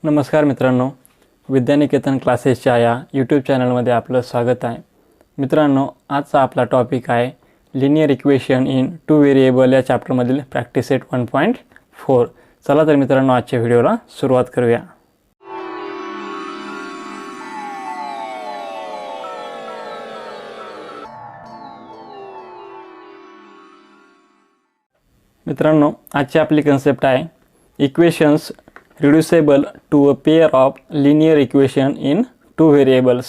नमस्कार मित्रांनो, विद्यानिकेतन क्लासेसच्या या यूट्यूब चॅनलमध्ये आपलं स्वागत आहे. मित्रांनो, आजचा आपला टॉपिक आहे linear equation in two variable या चॅप्टरमधील प्रॅक्टिस सेट 1.4. चला तर मित्रांनो, आजच्या व्हिडिओला सुरुवात करूया. मित्रांनो, आजची आपली कन्सेप्ट आहे equations reducible to a pair of linear equation in two variables.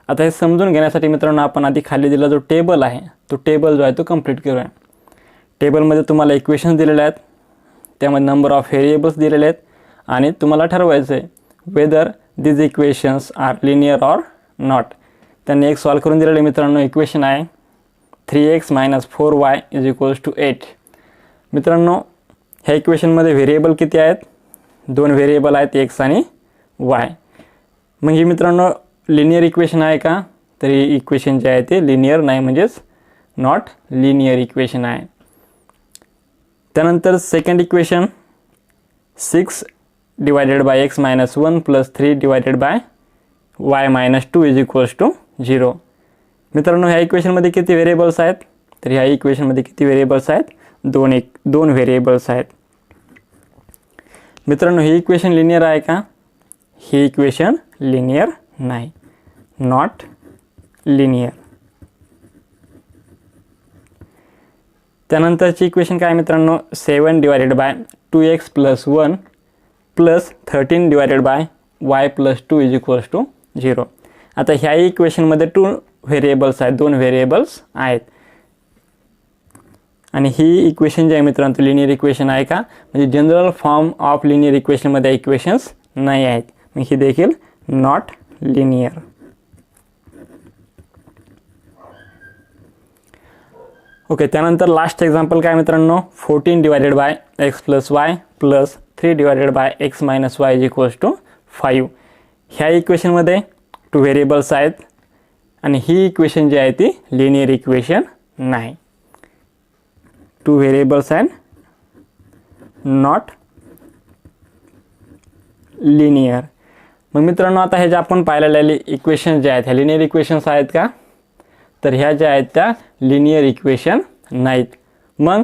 आता हे समजून घेण्यासाठी मित्रांनो, आपण आधी खाली दिला जो टेबल आहे तो टेबल जो आहे तो कंप्लीट करूया. टेबलमध्ये तुम्हाला इक्वेशन्स दिलेले आहेत, त्यामध्ये नंबर ऑफ व्हेरिएबल्स दिलेले आहेत आणि तुम्हाला ठरवायचं आहे whether these equations are linear or not. त्यांनी एक सॉल्व करून दिलेले मित्रांनो इक्वेशन आहे 3x - 4y = 8. मित्रांनो, ह्या इक्वेशनमध्ये व्हेरिएबल किती आहेत? 2 व्हेरिएबल आहेत, x आणि y. मग ही मित्रांनो लिनियर इक्वेशन आहे का? तर ही इक्वेशन जे आहे ते लिनियर नाही, म्हणजेच नॉट लिनियर इक्वेशन आहे. त्यानंतर सेकंड इक्वेशन 6 / x - 1 + 3 / y - 2 = 0. मित्रांनो, ह्या इक्वेशनमध्ये किती व्हेरिएबल्स आहेत? तर ह्या इक्वेशनमध्ये किती व्हेरिएबल्स आहेत? 2 व्हेरिएबल्स आहेत. मित्रांनो, ही इक्वेशन लिनियर आहे का? ही इक्वेशन लिनियर नाही, नॉट लिनियर. त्यानंतरची इक्वेशन काय मित्रांनो? 7 / 2x + 1 + 13 / y + 2 = 0. आता ह्या इक्वेशनमध्ये 2 व्हेरिएबल्स आहेत, 2 व्हेरिएबल्स आहेत. आणि ही इक्वेशन जी आहे मित्रांनो लिनियर इक्वेशन आहे का? म्हणजे जनरल फॉर्म ऑफ लिनियर इक्वेशनमध्ये इक्वेशन्स नाही आहेत, मग ही देखील नॉट लिनियर. ओके, त्यानंतर लास्ट एक्झाम्पल काय मित्रांनो? 14 / x + y + 3 / x - y = 5. ह्या इक्वेशनमध्ये 2 व्हेरिएबल्स आहेत आणि ही इक्वेशन जी आहे ती लिनियर इक्वेशन नाही. 2 व्हेरिएबल्स अँड नॉट लिनियर. मग मित्रांनो, आता हे जे आपण पाहिलेले इक्वेशन जे आहेत ह्या लिनियर इक्वेशन्स आहेत का? तर ह्या ज्या आहेत त्या लिनियर इक्वेशन नाहीत. मग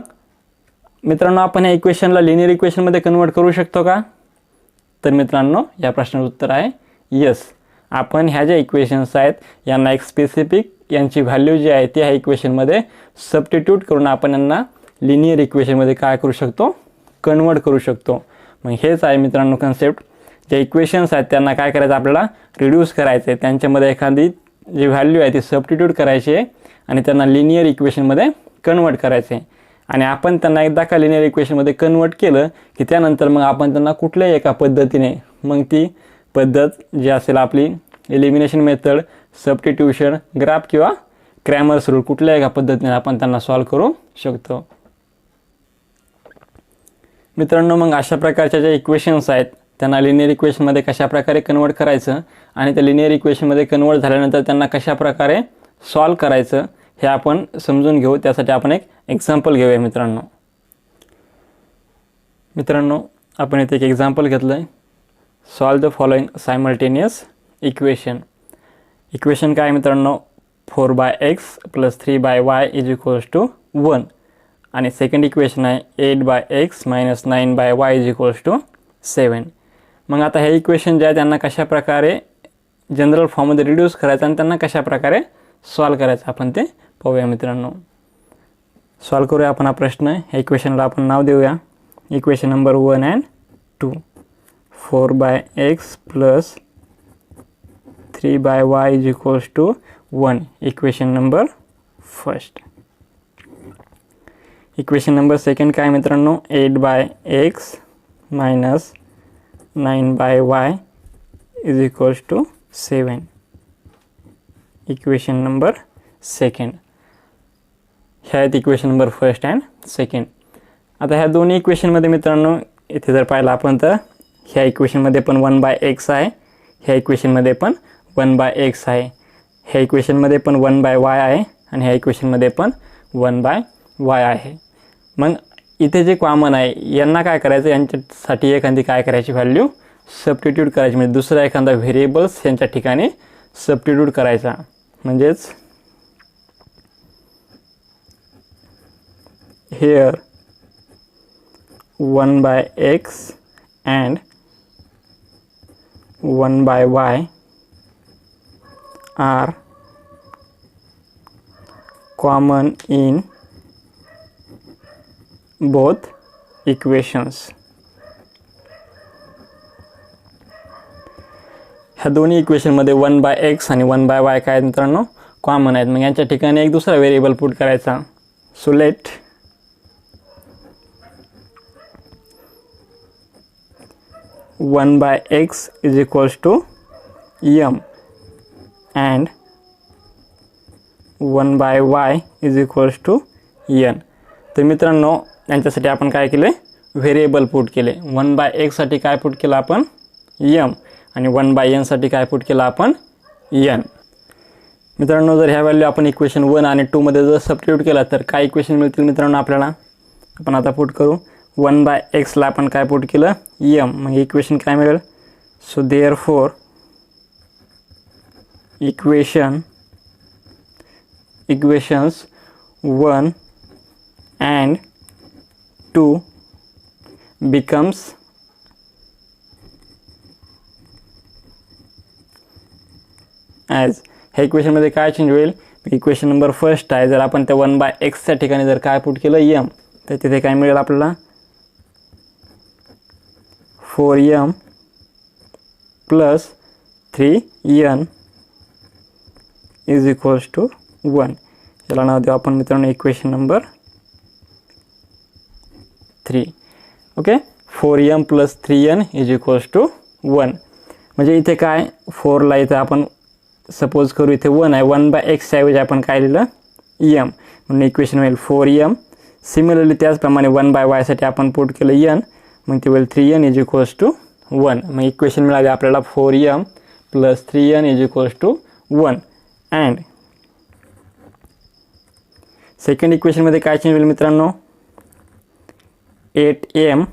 मित्रांनो, आपण ह्या इक्वेशनला लिनियर इक्वेशनमध्ये कन्वर्ट करू शकतो का? तर मित्रांनो, या प्रश्नाचं उत्तर आहे यस. आपण ह्या ज्या इक्वेशन्स आहेत यांना एक स्पेसिफिक यांची व्हॅल्यू जी आहे ती ह्या इक्वेशनमध्ये सबस्टिट्यूट करून आपण यांना लिनियर इक्वेशनमध्ये काय करू शकतो? कन्वर्ट करू शकतो. मग हेच आहे मित्रांनो कन्सेप्ट. जे इक्वेशन्स आहेत त्यांना काय करायचं? आपल्याला रिड्यूस करायचं आहे, त्यांच्यामध्ये एखादी जी व्हॅल्यू आहे ती सबस्टिट्यूट करायची आहे आणि त्यांना लिनियर इक्वेशनमध्ये कन्वर्ट करायचं आहे. आणि आपण त्यांना एकदा का लिनियर इक्वेशनमध्ये कन्वर्ट केलं की त्यानंतर मग आपण त्यांना कुठल्याही एका पद्धतीने, मग ती पद्धत जी असेल आपली एलिमिनेशन मेथड, सबस्टिट्यूशन, ग्राफ किंवा क्रॅमर्स रूल, कुठल्याही एका पद्धतीने आपण त्यांना सॉल्व करू शकतो. मित्रांनो, मग अशा प्रकारच्या ज्या इक्वेशन्स आहेत त्यांना लिनियर इक्वेशनमध्ये कशाप्रकारे कन्वर्ट करायचं आणि त्या लिनियर इक्वेशनमध्ये कन्वर्ट झाल्यानंतर त्यांना कशाप्रकारे सॉल्व करायचं हे आपण समजून घेऊ. त्यासाठी आपण एक एक्झाम्पल घेऊया. मित्रांनो, आपण इथे एक एक्झाम्पल घेतलं आहे. Solve the following simultaneous equation. Equation काय मित्रांनो? 4x + 3y = 1 आणि सेकंड इक्वेशन आहे 8x - 9y = 7. मग आता हे इक्वेशन जे आहे त्यांना कशाप्रकारे जनरल फॉर्ममध्ये रिड्यूस करायचं आणि त्यांना कशाप्रकारे सॉल्व करायचं आपण ते पाहूया. मित्रांनो, सॉल्व करूया आपण हा प्रश्न. ह्या इक्वेशनला आपण नाव देऊया equation number 1 and 2. 4x + 3y = 1 equation number first. Equation number second काय मित्रांनो? 8x - 9y = 7 equation number second. ह्या आहेत equation number first and second. आता ह्या दोन्ही इक्वेशनमध्ये मित्रांनो इथे जर पाहिलं आपण तर ह्या इक्वेशनमध्ये पण 1/x आहे, ह्या इक्वेशनमध्ये पण 1/x आहे, ह्या इक्वेशनमध्ये पण 1/y आहे आणि ह्या इक्वेशनमध्ये पण 1/y आहे. मग इथे जे कॉमन आहे यांना काय करायचं, यांच्यासाठी एखादी काय करायची व्हॅल्यू सबस्टिट्यूट करायची, म्हणजे दुसरा एखादा व्हेरिएबल्स यांच्या ठिकाणी सबस्टिट्यूट करायचा. म्हणजेच here 1/x and 1/y are common in both equations. ह्या दोन्ही इक्वेशनमध्ये 1/x आणि 1/y काय मित्रांनो कॉमन आहेत. मग यांच्या ठिकाणी एक दुसरा व्हेरिएबल पुट करायचा. So let 1/x is equals to m and 1/y is equals to n. तर मित्रांनो यांच्यासाठी आपण काय केले, व्हेरिएबल पुट केले. 1/x साठी काय पुट केलं आपण m आणि 1/n साठी काय पुट केलं आपण n. मित्रांनो जर ह्या व्हॅल्यू आपण इक्वेशन 1 आणि 2 मध्ये जर सबस्टिट्यूट केला तर काय इक्वेशन मिळतील मित्रांनो आपल्याला. आपण आता पुट करू. 1/x ला आपण काय पुट केलं m, मग इक्वेशन काय मिळेल. So therefore equations 1 and 2 becomes as. ह्या इक्वेशनमध्ये काय चेंज होईल, इक्वेशन नंबर फर्स्ट आहे. जर आपण त्या 1/x च्या ठिकाणी जर काय पुट केलं m, तर तिथे काय मिळेल आपल्याला 4m plus 3n is equals to 1. याला नाव देऊ आपण मित्रांनो equation number 3. Okay, 4m plus 3n is equals to 1. म्हणजे इथे काय 4 ला इथे आपण सपोज करू इथे 1 आहे, 1/x ऐवजी आपण काय लिहिलं m, म्हणून इक्वेशन होईल 4m. सिमिलरली त्याचप्रमाणे 1/y साठी आपण पुट केलं n, मग ते होईल 3n इज इक्वल्स टू 1. मग इक्वेशन मिळाले आपल्याला 4m plus 3n is equals to 1. And second इक्वेशनमध्ये काय चेंज होईल मित्रांनो, 8m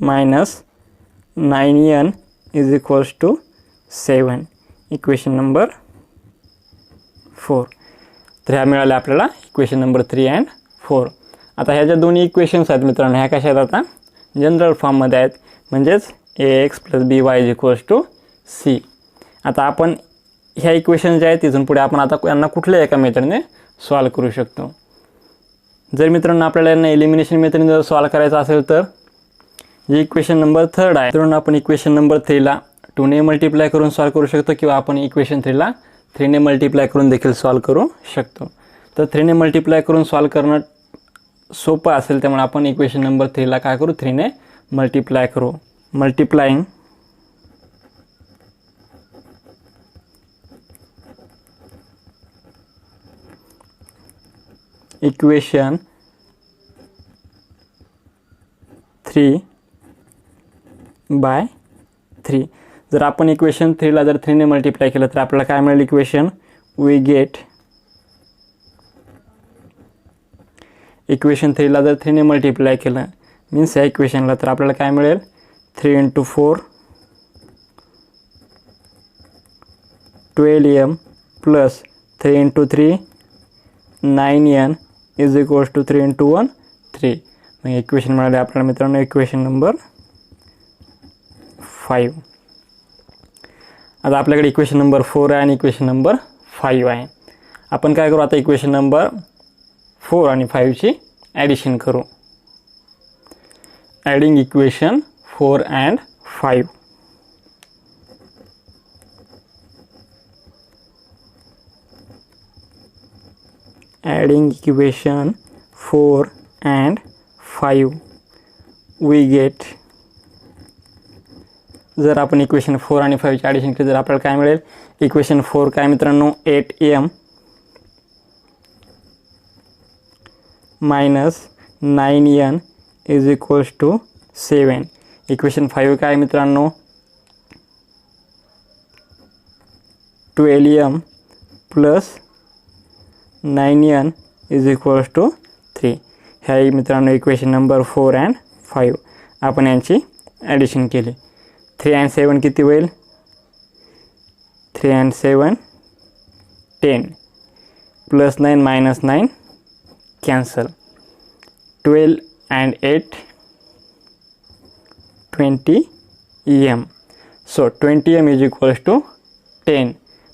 minus 9n is equals to 7. Equation number 4. तर ह्या मिळाल्या आपल्याला इक्वेशन नंबर 3 and 4. आता ह्या ज्या दोन्ही इक्वेशन्स आहेत मित्रांनो ह्या कशा आहेत आता जनरल फॉर्ममध्ये आहेत, म्हणजेच ax + by is equals to c. आता आपण ह्या इक्वेशन ज्या आहेत तिथून पुढे आपण आता यांना कुठल्या एका मेथडने सॉल्व करू शकतो. जर मित्रांनो आपल्याला यांना एलिमिनेशन मेथडने जर सॉल्व करायचं असेल तर जे इक्वेशन नंबर 3 आहे मित्रांनो आपण इक्वेशन नंबर 3 ला 2 ने मल्टिप्लाय करून सॉल्व करू शकतो, किंवा आपण इक्वेशन 3 ला 3 ने मल्टिप्लाय करून देखील सॉल्व करू शकतो. तर 3 ने मल्टिप्लाय करून सॉल्व करणं सोपं असेल, त्यामुळे आपण इक्वेशन नंबर 3 ला काय करू 3 ने मल्टिप्लाय करू. Multiplying equation 3/3. जर आपण इक्वेशन 3 ला जर 3 ने मल्टिप्लाय केलं तर आपल्याला काय मिळेल इक्वेशन, वी गेट इक्वेशन 3 ला जर 3 ने मल्टिप्लाय केलं मीन्स या इक्वेशनला तर आपल्याला काय मिळेल 3 × 4 12m plus 3 × 3 9n is equals to 3 × 1 3. मग इक्वेशन मिळाले आपल्याला मित्रांनो इक्वेशन नंबर 5. आता आपल्याकडे इक्वेशन नंबर 4 आहे आणि इक्वेशन नंबर 5 आहे. आपण काय करू आता इक्वेशन नंबर 4 आणि 5 ची ॲडिशन करू. Adding equation 4 and 5. Adding equation 4 and 5 we get, जर आपण इक्वेशन 4 आणि 5 ची ॲडिशन केली तर आपल्याला काय मिळेल, इक्वेशन 4 काय मित्रांनो 8m minus 9n is equals to 7. Equation 5 काय मित्रांनो 12m plus 9n is equals to 3. ह्या मित्रांनो इक्वेशन नंबर 4 and 5 आपण यांची ॲडिशन केली. 3 and 7 किती होईल? 3 and 7 10 plus 9 minus 9 cancel. 12 and 8 20 m. So 20 m is equals to 10.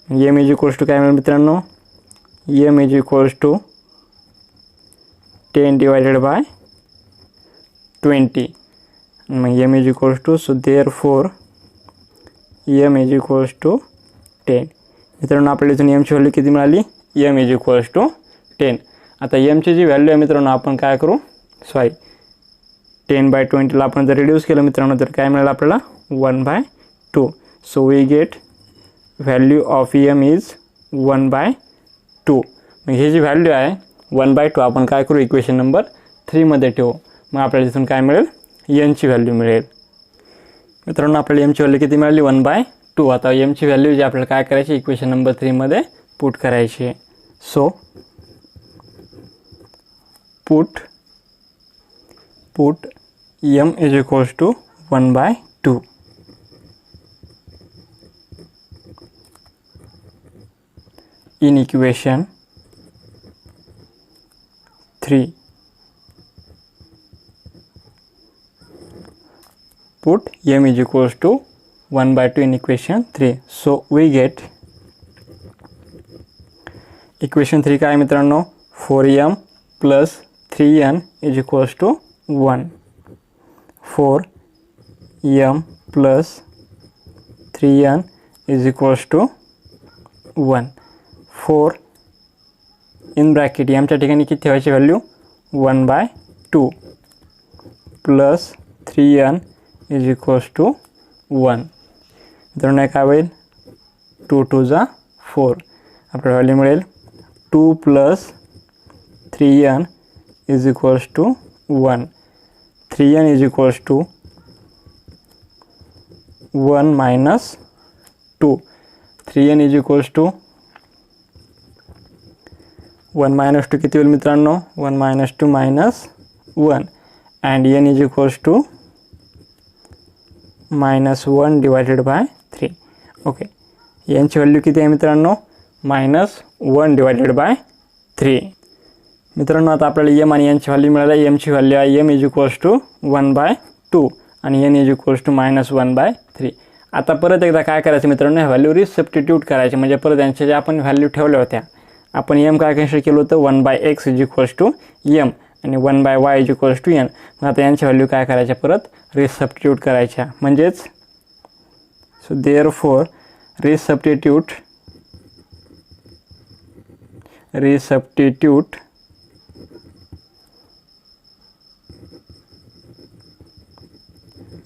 m is equals to काय मिळेल मित्रांनो? m is equals to 10 divided by 20. मग m is equals to, so therefore m is equals to 10. मित्रांनो आपल्याला इथून m ची value किती मिळाली? m is equals to 10. आता m ची जी व्हॅल्यू आहे मित्रांनो आपण काय करू? 10/20 ला आपण जर रिड्यूस केलं मित्रांनो तर काय मिळेल आपल्याला? 1/2. So we get value of m is 1/2. मग ही जी व्हॅल्यू आहे 1/2 आपण काय करू? इक्वेशन नंबर 3 मध्ये ठेवू. मग आपल्याला तिथून काय मिळेल? n ची व्हॅल्यू मिळेल. मित्रांनो आपल्याला m ची व्हॅल्यू किती मिळाली? 1/2. आता m ची व्हॅल्यू जी आपल्याला काय करायची? इक्वेशन नंबर 3 मध्ये पुट करायची आहे. So put m is equals to 1/2. In equation 3. Put m is equals to 1/2 in equation 3. So we get equation 3 काय मित्रांनो? 4m plus 3n is equals to 1. 4m plus 3n is equals to 1. 4 in bracket m च्या ठिकाणी किती ठेवायची value? 1/2 plus 3n is equals to 1. मित्रांनो काय होईल? 2 2 जा 4. आपल्याला व्हॅल्यू मिळेल 2 plus 3n is equals to 1. 3n is equals to 1 minus 2. 3n is equals to 1 minus 2 किती होईल मित्रांनो? 1 minus 2 minus 1 and n is equals to minus 1 divided by 3. Okay, n ची व्हॅल्यू किती आहे मित्रांनो? -1 divided by 3. मित्रांनो आता आपल्याला m आणि n ची व्हॅल्यू मिळाली. m ची व्हॅल्यू आहे m इज इक्वल्स टू 1/2 आणि n इज इक्वल्स टू -1/3. आता परत एकदा काय करायचं मित्रांनो? ह्या व्हॅल्यू रिसबस्टिट्यूट करायचे. म्हणजे परत यांच्या ज्या आपण व्हॅल्यू ठेवल्या होत्या आपण m काय कन्सिडर केलं होतं? 1/x is equals to m आणि 1/y is equals to n. मग आता यांची व्हॅल्यू काय करायच्या? परत रिसबस्टिट्यूट करायच्या. म्हणजेच so therefore resubstitute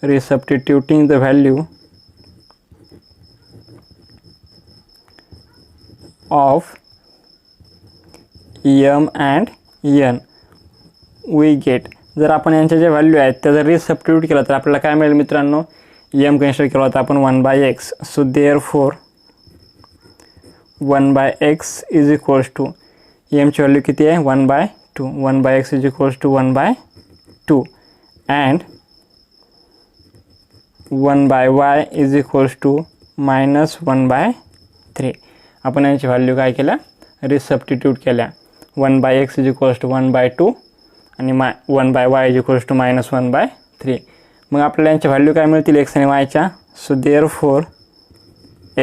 resubstituting the value of m and n we get. जर आपण यांच्या ज्या व्हॅल्यू आहेत त्या जर रिसबस्टिट्यूट केला तर आपल्याला काय मिळेल मित्रांनो? m कन्सिडर केला होता आपण 1/x. So therefore 1/x is equals to m ची व्हॅल्यू किती आहे? 1/2. 1/x is equals to 1/2 and 1/y is equals to -1/3. आपण यांची व्हॅल्यू काय केल्या? रिसबस्टिट्यूट केल्या. 1/x इज इक्वल्स टू 1/2 आणि 1/y इज इक्वल्स टू -1/3. मग आपल्याला यांच्या व्हॅल्यू काय मिळतील? x आणि y च्या. So therefore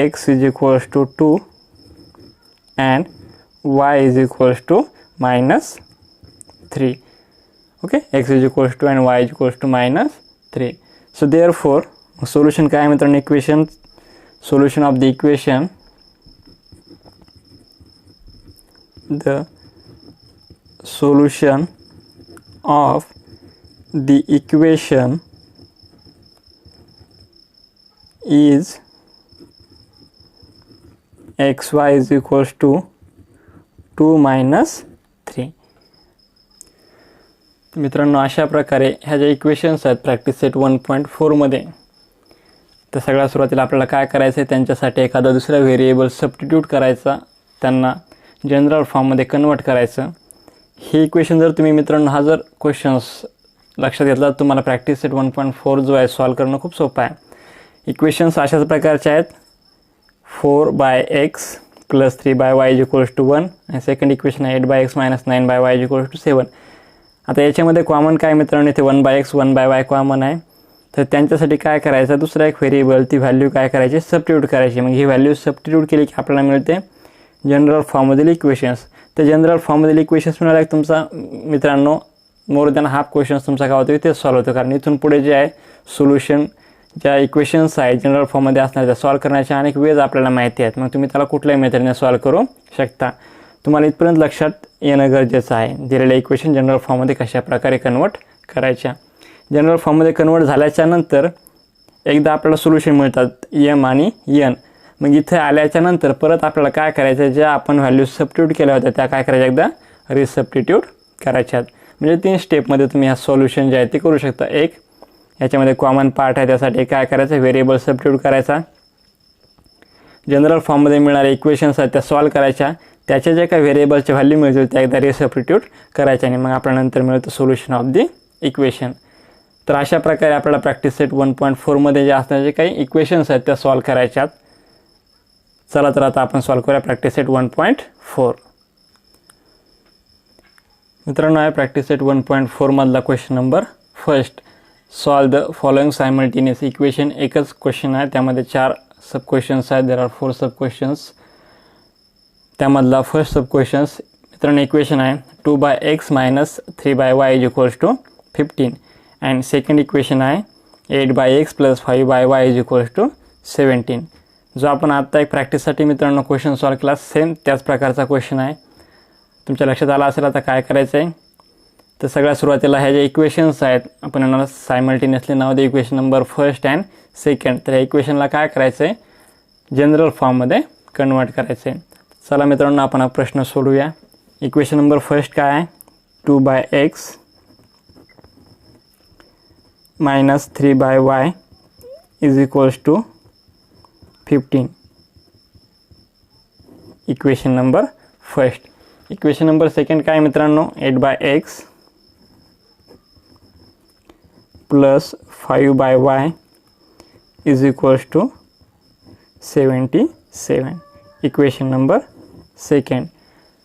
x is equals to 2 and y is equals to -3. Okay, x is equals to and y is equals to -3. So therefore solution काय आहे मित्रांनो? Equation solution of the equation, the solution of the equation is xy is equals to 2 - 3. मित्रांनो अशा प्रकारे ह्या ज्या equations आहेत practice set 1.4 मध्ये, तर सगळ्यात सुरुवातीला आपल्याला काय करायचं आहे? त्यांच्यासाठी एखादा दुसरा व्हेरिएबल सबस्टिट्यूट करायचा, त्यांना जनरल फॉर्ममध्ये कन्वर्ट करायचं. ही इक्वेशन जर तुम्ही मित्रांनो हा जर क्वेश्चन्स लक्षात घेतला तर तुम्हाला प्रॅक्टिस सेट 1.4 जो आहे सॉल्व करणं खूप सोपं आहे. इक्वेशन्स अशाच प्रकारचे आहेत. 4/x + 3/y = 1 आणि सेकंड इक्वेशन आहे 8/x - 9/y = 7. आता याच्यामध्ये कॉमन काय मित्रांनो, इथे 1/x 1/y कॉमन आहे. तर त्यांच्यासाठी काय करायचं, दुसरा एक व्हेरिएबल ती व्हॅल्यू काय करायची, सबस्टिट्यूट करायची. मग ही व्हॅल्यू सबस्टिट्यूट केली की आपल्याला मिळते जनरल फॉर्ममधील इक्वेशन्स. तर जनरल फॉर्ममधील इक्वेशन्स मिळाला की तुमचा मित्रांनो मोर दॅन हाफ क्वेश्चन्स तुमचा काय होतो इथे सॉल्व्ह होतो. कारण इथून पुढे जे आहे सोल्युशन ज्या इक्वेशन्स आहेत जनरल फॉर्ममध्ये असणार त्या सॉल्व्ह करण्याच्या अनेक वेज आपल्याला माहिती आहेत. मग तुम्ही त्याला कुठल्याही मेथडने सॉल्व्ह करू शकता. तुम्हाला इथपर्यंत लक्षात येणं गरजेचं आहे दिलेल्या इक्वेशन जनरल फॉर्ममध्ये कशा प्रकारे कन्वर्ट करायच्या. जनरल फॉर्ममध्ये कन्वर्ट झाल्याच्या नंतर एकदा आपल्याला सोल्युशन मिळतात m आणि n. मग इथे आल्याच्या नंतर परत आपल्याला काय करायचं, ज्या आपण व्हॅल्यू सबस्टिट्यूट केल्या होत्या त्या काय करायच्या, एकदा रिसबस्टिट्यूट करायच्यात. म्हणजे 3 स्टेपमध्ये तुम्ही ह्या सोल्युशन जे आहे ते करू शकता. एक याच्यामध्ये कॉमन पार्ट आहे, त्यासाठी काय करायचं, व्हेरिएबल सबस्टिट्यूट करायचा. जनरल फॉर्ममध्ये मिळणारे इक्वेशन्स आहेत त्या सॉल्व्ह करायच्या. त्याच्या जे काही व्हेरिएबलच्या व्हॅल्यू मिळतील त्या एकदा रिसबस्टिट्यूट करायच्या आणि मग आपल्या नंतर मिळतं सोल्युशन ऑफ दी इक्वेशन. तर अशा प्रकारे आपल्याला प्रॅक्टिस सेट 1.4मध्ये जे असणारे जे काही इक्वेशन्स आहेत त्या सॉल्व्ह करायच्यात. चला तर आता आपण सॉल्व्ह करूया प्रॅक्टिस सेट 1.4. मित्रांनो आहे प्रॅक्टिस सेट 1.4 मधला question number first. Solve the following simultaneous equation. एकच क्वेश्चन आहे, त्यामध्ये 4 सब क्वेश्चन्स आहेत. There are 4 sub questions. त्यामधला फर्स्ट सब क्वेश्चन्स मित्रांनो इक्वेशन आहे 2/x - 3/y = 15 and second equation आहे 8/x + 5/y = 17. जो आपण आत्ता एक प्रॅक्टिससाठी मित्रांनो क्वेश्चन सॉल्व्ह केला सेम त्याच प्रकारचा क्वेश्चन आहे. तुमच्या लक्षात आला असेल आता काय करायचं आहे. तर सगळ्यात सुरुवातीला ह्या जे इक्वेशन्स आहेत आपण यांना simultaneously now they equation number first and second. तर या इक्वेशनला काय करायचं आहे, जनरल फॉर्ममध्ये कन्वर्ट करायचं आहे. चला मित्रांनो आपण हा प्रश्न सोडूया. इक्वेशन नंबर फर्स्ट काय आहे, 2/x - 3/y = 15. Equation number first. Equation number second काय मित्रांनो, 8/x + 5/y = 77. Equation number second.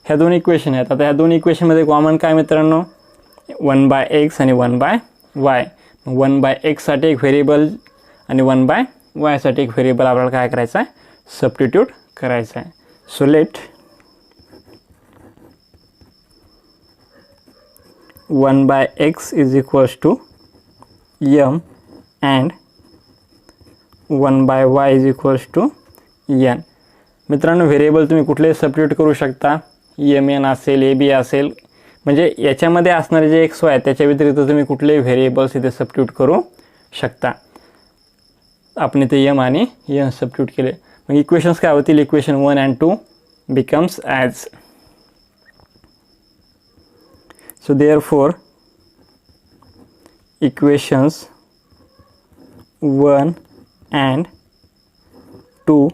ह्या दोन इक्वेशन आहेत. आता ह्या दोन इक्वेशनमध्ये कॉमन काय मित्रांनो, 1/x आणि 1/y. 1/x साठी एक व्हेरिएबल आणि 1/y साठी एक व्हेरिएबल आपल्याला काय करायचं आहे, सबस्टिट्यूट करायचं आहे. So let 1/x = m and 1/y = n. मित्रांनो व्हेरिएबल तुम्ही कुठलेही सबस्टिट्यूट करू शकता. m n असेल, a b असेल, म्हणजे याच्यामध्ये असणारे जे x y आहेत त्याच्या व्यतिरिक्त तुम्ही कुठलेही व्हेरिएबल्स इथे सबस्टिट्यूट करू शकता. आपण इथे m आणि n सबस्टिट्यूट केले. मग इक्वेशन्स काय होतील, equation 1 and 2 becomes as. So therefore equations 1 and 2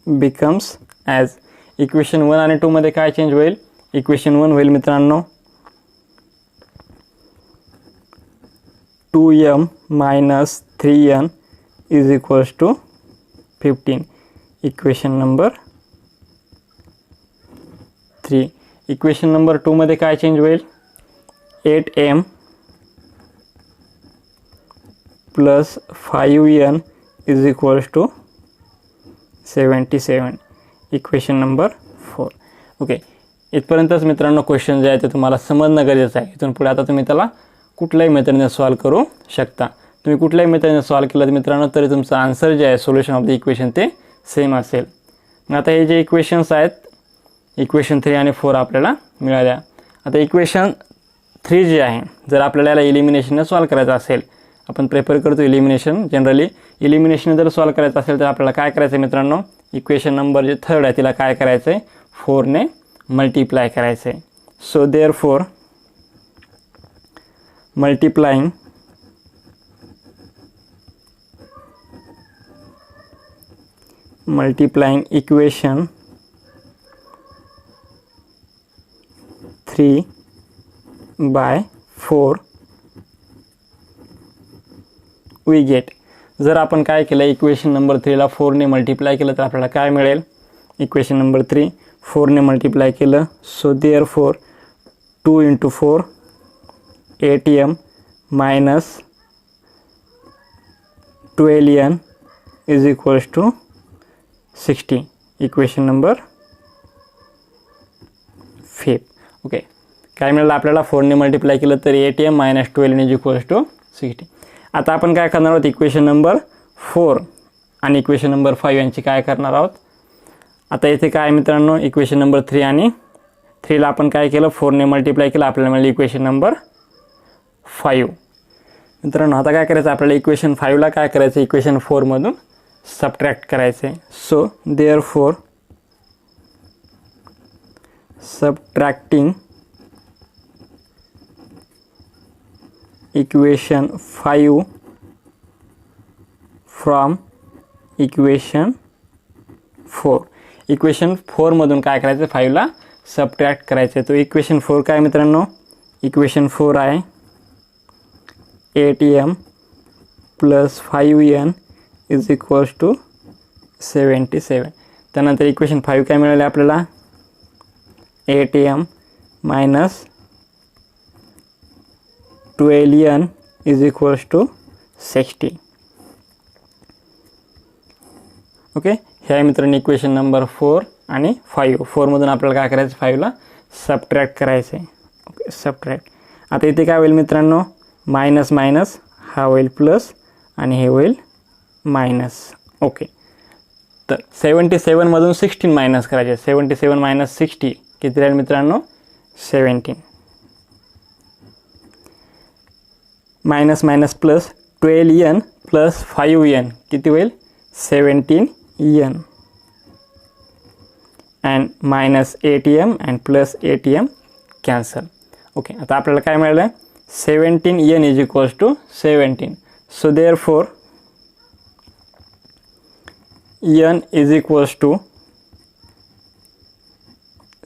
becomes as. Equation 1 आणि 2 मध्ये काय चेंज होईल, इक्वेशन 1 होईल मित्रांनो 2m - 3n = 15. Equation number 3. Equation number 2 मध्ये काय चेंज होईल, 8m + 5n = 77. Equation number 4. Okay, इथपर्यंतच मित्रांनो क्वेश्चन जे आहे ते तुम्हाला समजणं गरजेचं आहे. इथून पुढे आता तुम्ही त्याला कुठल्याही मेथडने सॉल्व्ह करू शकता. तुम्ही कुठल्याही मेथडने सॉल्व्ह केलं तर मित्रांनो तरी तुमचं आन्सर जे आहे सोल्युशन ऑफ द इक्वेशन ते सेम असेल. मग आता हे जे इक्वेशन्स आहेत इक्वेशन 3 आणि 4 आपल्याला मिळाल्या. आता इक्वेशन 3 जे आहे जर आपल्याला याला इलिमिनेशनने सॉल्व्ह करायचं असेल, आपण प्रेफर करतो इलिमिनेशन. जनरली इलिमिनेशन जर सॉल्व्ह करायचं असेल तर आपल्याला काय करायचं आहे मित्रांनो, इक्वेशन नंबर जे थर्ड आहे तिला काय करायचं आहे, 4ने मल्टिप्लाय करायचं आहे. So therefore multiplying equation 3/4 we get, जर आपण काय केलं इक्वेशन नंबर 3ला 4ने मल्टिप्लाय केलं तर आपल्याला काय मिळेल, इक्वेशन नंबर 3 4ने मल्टिप्लाय केलं, so therefore 2 × 4 8m minus 12n is equals to 60, equation number 5. Okay, काय मिळालं आपल्याला 4ने मल्टिप्लाय केलं तर 8m minus 12n is equals to 60. आता आपण काय करणार आहोत, इक्वेशन नंबर 4 आणि इक्वेशन नंबर 5 यांची काय करणार आहोत. आता इथे काय मित्रांनो, इक्वेशन नंबर 3 आणि 3ला आपण काय केलं 4ने मल्टिप्लाय केलं, आपल्याला मिळालं इक्वेशन नंबर 5. मित्रांनो आता काय करायचं आपल्याला, इक्वेशन 5ला काय करायचं, इक्वेशन 4मधून सबट्रॅक्ट करायचे. So therefore subtracting equation 5 from equation 4, equation 4मधून काय करायचं 5ला सबट्रॅक्ट करायचं. तो इक्वेशन 4 काय मित्रांनो, इक्वेशन 4 आहे 8m plus 5n is equals to 77. त्यानंतर इक्वेशन 5 काय मिळाले आपल्याला, 8m minus 12n is equals to 60. Okay, हे आहे मित्रांनो इक्वेशन नंबर 4 आणि 5. 4मधून आपल्याला काय करायचं 5ला सबट्रॅक्ट करायचं आहे. Okay, subtract. आता इथे काय होईल मित्रांनो, मायनस मायनस हा होईल प्लस आणि हे होईल मायनस. ओके, तर 77मधून 16 मायनस करायचे. 77 मायनस 60 किती राहील मित्रांनो, 17. Minus minus plus 12n plus 5n किती होईल, 17n. And minus 8m and plus 8m cancel. Okay, आता आपल्याला काय मिळालं, 17n is equals to 17. So therefore n is equals to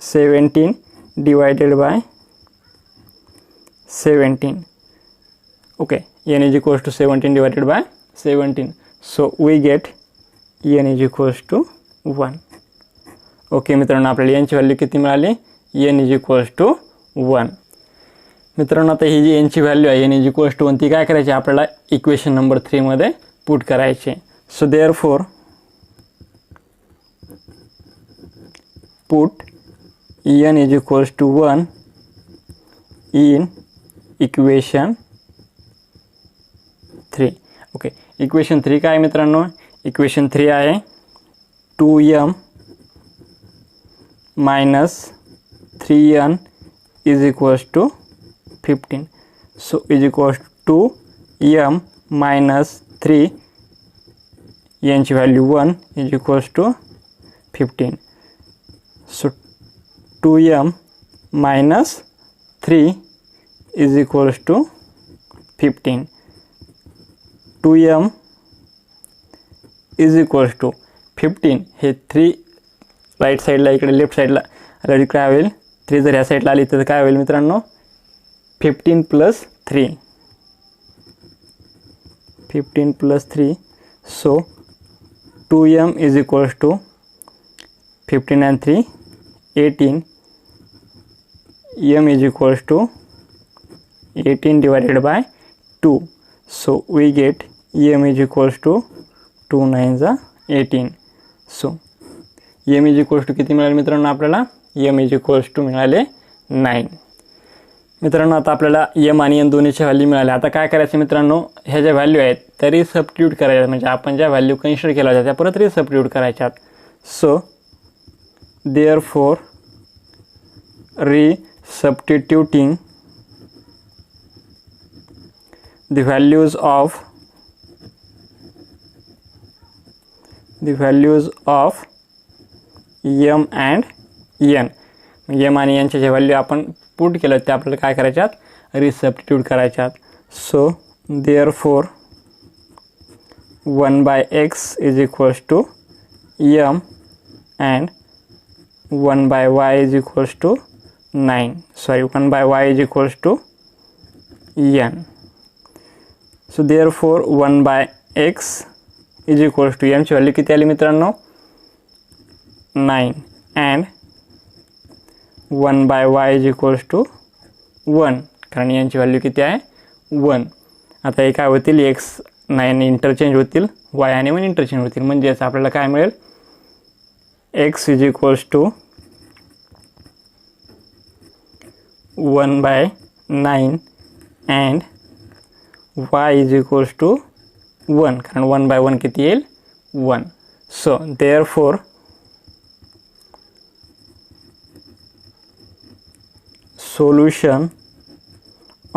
17 divided by 17. Okay, n is equals to 17 divided by 17. So we get n is equals to 1. Okay मित्रांनो, आपल्याला n ची value किती मिळाली, n is equals to 1. मित्रांनो आता ही जी n ची value आहे n is equals to 1 ती काय करायची आपल्याला इक्वेशन नंबर 3 मध्ये पुट करायची. So therefore put n is equals to 1 in equation 3. Okay, equation 3 काय आहे मित्रांनो, इक्वेशन 3 आहे 2m minus 3n is equals to 15. So is equals to m minus 3 n ची value 1 is equals to 15. So 2m minus 3 is equals to 15. 2m is equals to 15. हे 3 right साईडला इकडे left साईडला आल्यावर काय होईल, 3 जर ह्या साईडला आली तर काय होईल मित्रांनो, 15 plus 3. 15 plus 3. So 2m is equals to 15 and 3 18. m is equals to 18 divided by 2. So we get m is equals to 2 9s 18. So m is equals to किती मिळाले मित्रांनो आपल्याला, m is equals to मिळाले 9. मित्रांनो आता आपल्याला m आणि n दोन्हीच्या व्हॅल्यू मिळाल्या. आता काय करायचं मित्रांनो, ह्या ज्या व्हॅल्यू आहेत तरी सबस्टिट्यूट करायच्या, म्हणजे आपण ज्या व्हॅल्यू कन्सिडर केल्या होत्या त्या परत रिसबस्टिट्यूट करायच्यात. So therefore resubstituting the values of m and n. m आणि n च्या ज्या व्हॅल्यू आपण पुट केलं त्या आपल्याला काय करायच्यात, रिसबस्टिट्यूट करायच्यात. So therefore 1/x is equals to m and 1/y is equals to 9. Sorry, 1/y is equals to n. So therefore 1/x is equals to, यांची व्हॅल्यू किती आली मित्रांनो 9 and 1/y is equals to 1, कारण यांची value किती आहे 1. आता हे काय होतील, x 9 इंटरचेंज होतील, y आणि 1 इंटरचेंज होतील, म्हणजेच आपल्याला काय मिळेल x is equals to 1/9 and y is equals to 1, कारण 1/1 किती येईल 1. So therefore solution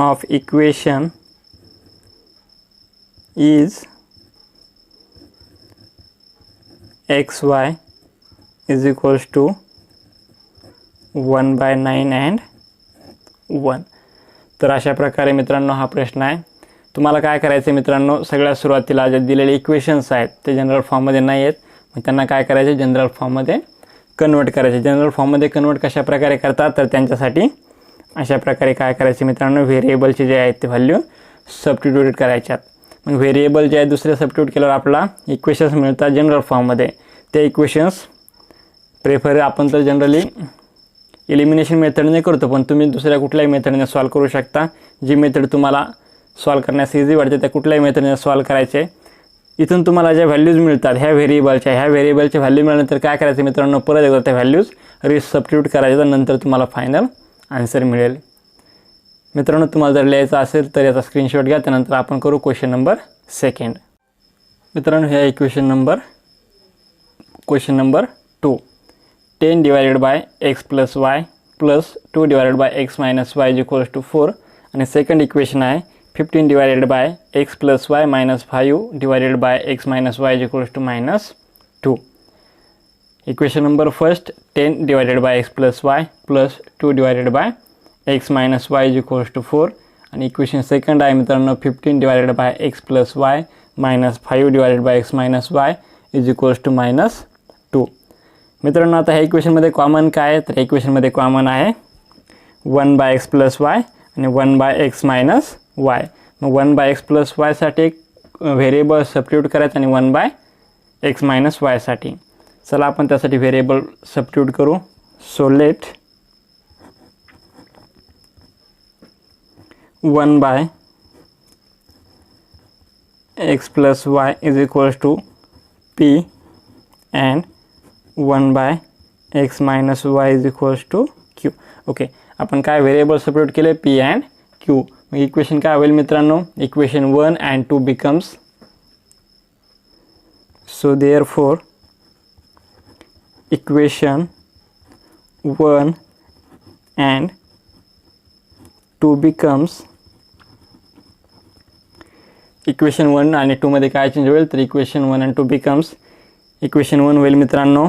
of equation is xy is equals to 1/9 and 1. तर अशा प्रकारे मित्रांनो हा प्रश्न आहे. तुम्हाला काय करायचं आहे मित्रांनो, सगळ्यात सुरुवातीला जे दिलेले इक्वेशन्स आहेत ते जनरल फॉर्ममध्ये नाही आहेत, मग त्यांना काय करायचे जनरल फॉर्ममध्ये कन्वर्ट करायचे. जनरल फॉर्ममध्ये कन्वर्ट कशा प्रकारे करतात, तर त्यांच्यासाठी अशा प्रकारे काय करायचे मित्रांनो, व्हेरिएबलचे जे आहेत ते व्हॅल्यू सबस्टिट्यूट करायच्यात. मग व्हेरिएबल जे आहे दुसरे सबस्टिट्यूट केल्यावर आपला इक्वेशन्स मिळतात जनरल फॉर्ममध्ये. ते इक्वेशन्स प्रेफर आपण तर जनरली एलिमिनेशन मेथडने करतो, पण तुम्ही दुसऱ्या कुठल्याही मेथडने सॉल्व करू शकता. जी मेथड तुम्हाला सॉल्व करण्यास इझी वाटते त्या कुठल्याही मेथडने सॉल्व करायचे. इथून तुम्हाला ज्या व्हॅल्यूज मिळतात ह्या व्हेरिएबलच्या व्हॅल्यू मिळाल्यानंतर काय करायचं मित्रांनो, परत एकदा त्या व्हॅल्यूज सबस्टिट्यूट करायच्या, नंतर तुम्हाला फायनल आन्सर मिळेल. मित्रांनो तुम्हाला जर लिहायचं असेल तर याचा स्क्रीनशॉट घ्या, त्यानंतर आपण करू क्वेश्चन नंबर 2. मित्रांनो ह्या question number 2, 10 divided by x plus y plus 2 divided by x minus y is equals to 4. आणि सेकंड इक्वेशन आहे 15 divided by x plus y minus 5 divided by x minus y is equals to -2. Equation number first 10 divided by x plus y plus 2 divided by x minus y is equals to 4. आणि equation second आहे मित्रांनो 15 divided by x plus y minus 5 divided by x minus y is equals to -2. मित्रांनो आता ह्या इक्वेशनमध्ये common काय आहे, तर इक्वेशनमध्ये कॉमन आहे 1/x plus y आणि 1/x minus y. मग 1/x plus y साठी एक व्हेरिएबल सबस्टिट्यूट करायचं आणि 1/x minus y साठी. चला आपण त्यासाठी व्हेरिएबल सबस्टिट्यूट करू. So late 1/x plus y is equals to p and 1/x minus y is equals to q. Okay, आपण काय व्हेरिएबल सबस्टिट्यूट केले p and q. मग इक्वेशन काय होईल मित्रांनो, equation 1 and 2 becomes, so therefore equation 1 and 2 becomes, equation 1 आणि 2 मध्ये काय चेंज होईल, तर इक्वेशन 1 and 2 becomes, इक्वेशन 1 होईल मित्रांनो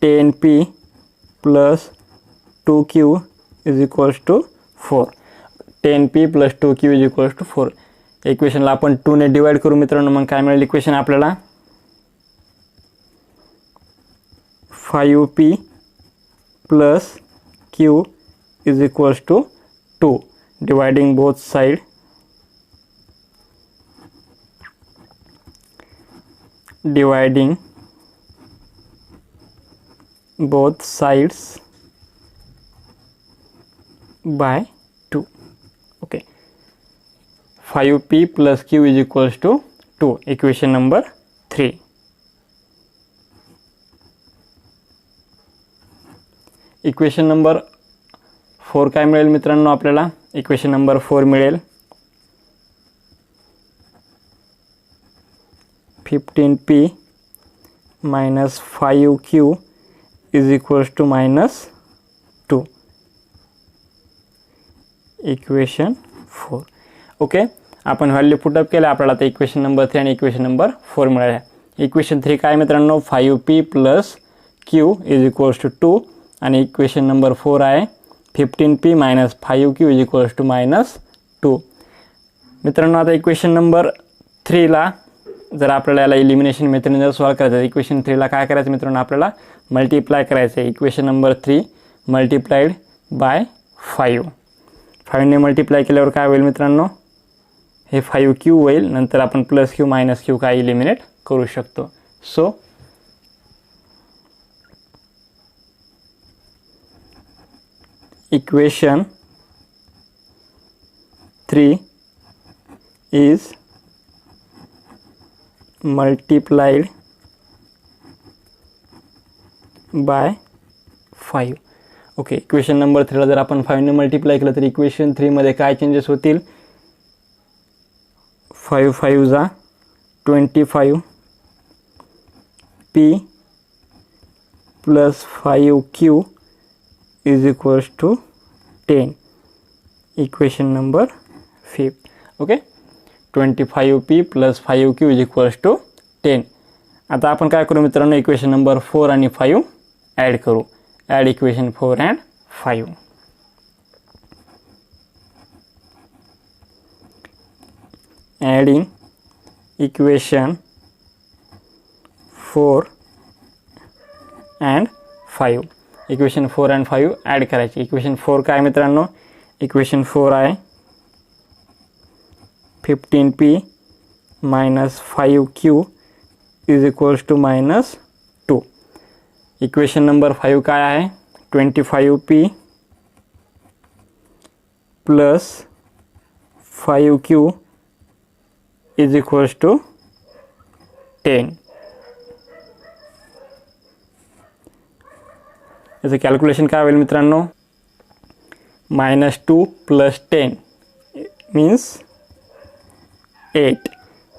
10p plus 2q is equals to 4. 10p plus 2q is equals to 4. इक्वेशनला आपण 2 ने डिवाइड करू मित्रांनो, मग काय मिळेल इक्वेशन आपल्याला 5p plus q is equals to 2. Dividing both sides, dividing both sides by 2. Okay, 5p plus q is equals to 2. Equation number 3. Equation number 4 काय मिळेल मित्रांनो आपल्याला, इक्वेशन नंबर 4 मिळेल 15p minus 5q is equals to -2. Equation 4. Okay, आपण value put up केलं, आपल्याला आता equation number 3 आणि इक्वेशन नंबर 4 मिळाले. इक्वेशन 3 काय मित्रांनो 5p plus q is equals to 2. आणि इक्वेशन नंबर 4 आहे 15p minus 5q is equals to -2. मित्रांनो आता इक्वेशन नंबर 3 ला जर आपल्याला याला इलिमिनेशन मेथडने जर सॉल्व करायचं, इक्वेशन 3 ला काय करायचं मित्रांनो, आपल्याला मल्टिप्लाय करायचं आहे. Equation number 3 multiplied by 5. 5ने मल्टिप्लाय केल्यावर काय होईल मित्रांनो, हे 5Q होईल. नंतर आपण प्लस क्यू मायनस क्यू काय इलिमिनेट करू शकतो. So equation 3 is multiplied by 5. Okay, equation number 3ला जर आपण 5ने मल्टिप्लाय केलं तर इक्वेशन 3 मध्ये काय चेंजेस होतील, 5 5 जा 25 p plus 5q is equals to 10. Equation number 5. Okay, 25p plus 5q is equals to 10. आता आपण काय करू मित्रांनो, इक्वेशन नंबर 4 आणि 5 ॲड करू. Add equation 4 and 5. Adding equation 4 and 5. Equation 4 and 5 add करायची. इक्वेशन 4 काय मित्रांनो, इक्वेशन 4 आहे 15p minus 5q is equals to minus 2. Equation number 5 काय आहे, 25p plus 5q is equals to 10. याचं कॅल्क्युलेशन काय होईल मित्रांनो, minus 2 plus 10 means 8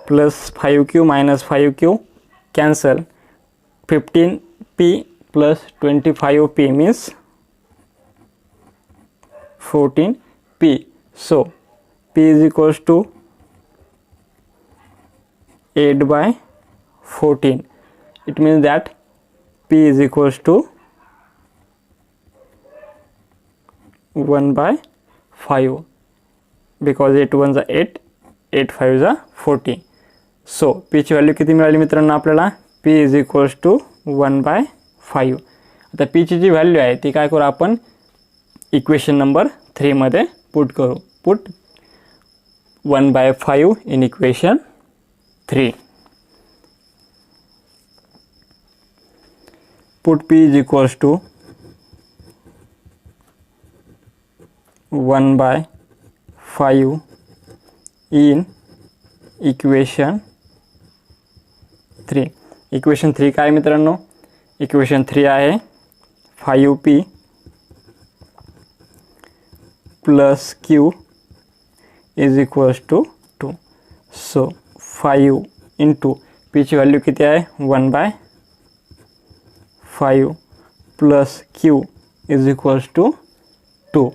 plus 5q minus 5q cancel. 15p plus 25p means 14p. So p is equals to 8 by 14. It means that p is equals to 1 by 5 because 8 1 is 8, 8 5 is 40. So p ची value किती मिळाली मित्रांनो आपल्याला, p is equals to 1 by 5. आता p ची जी value आहे ती काय करू आपण इक्वेशन नंबर 3 मध्ये पुट करू. Put 1 by 5 in equation 3. Put p is equals to 1 by 5 in equation 3. Equation 3 काय मित्रांनो, इक्वेशन 3 आहे 5p plus q is equals to 2. So 5 into p ची व्हॅल्यू किती आहे 1 by 5 plus q is equals to 2.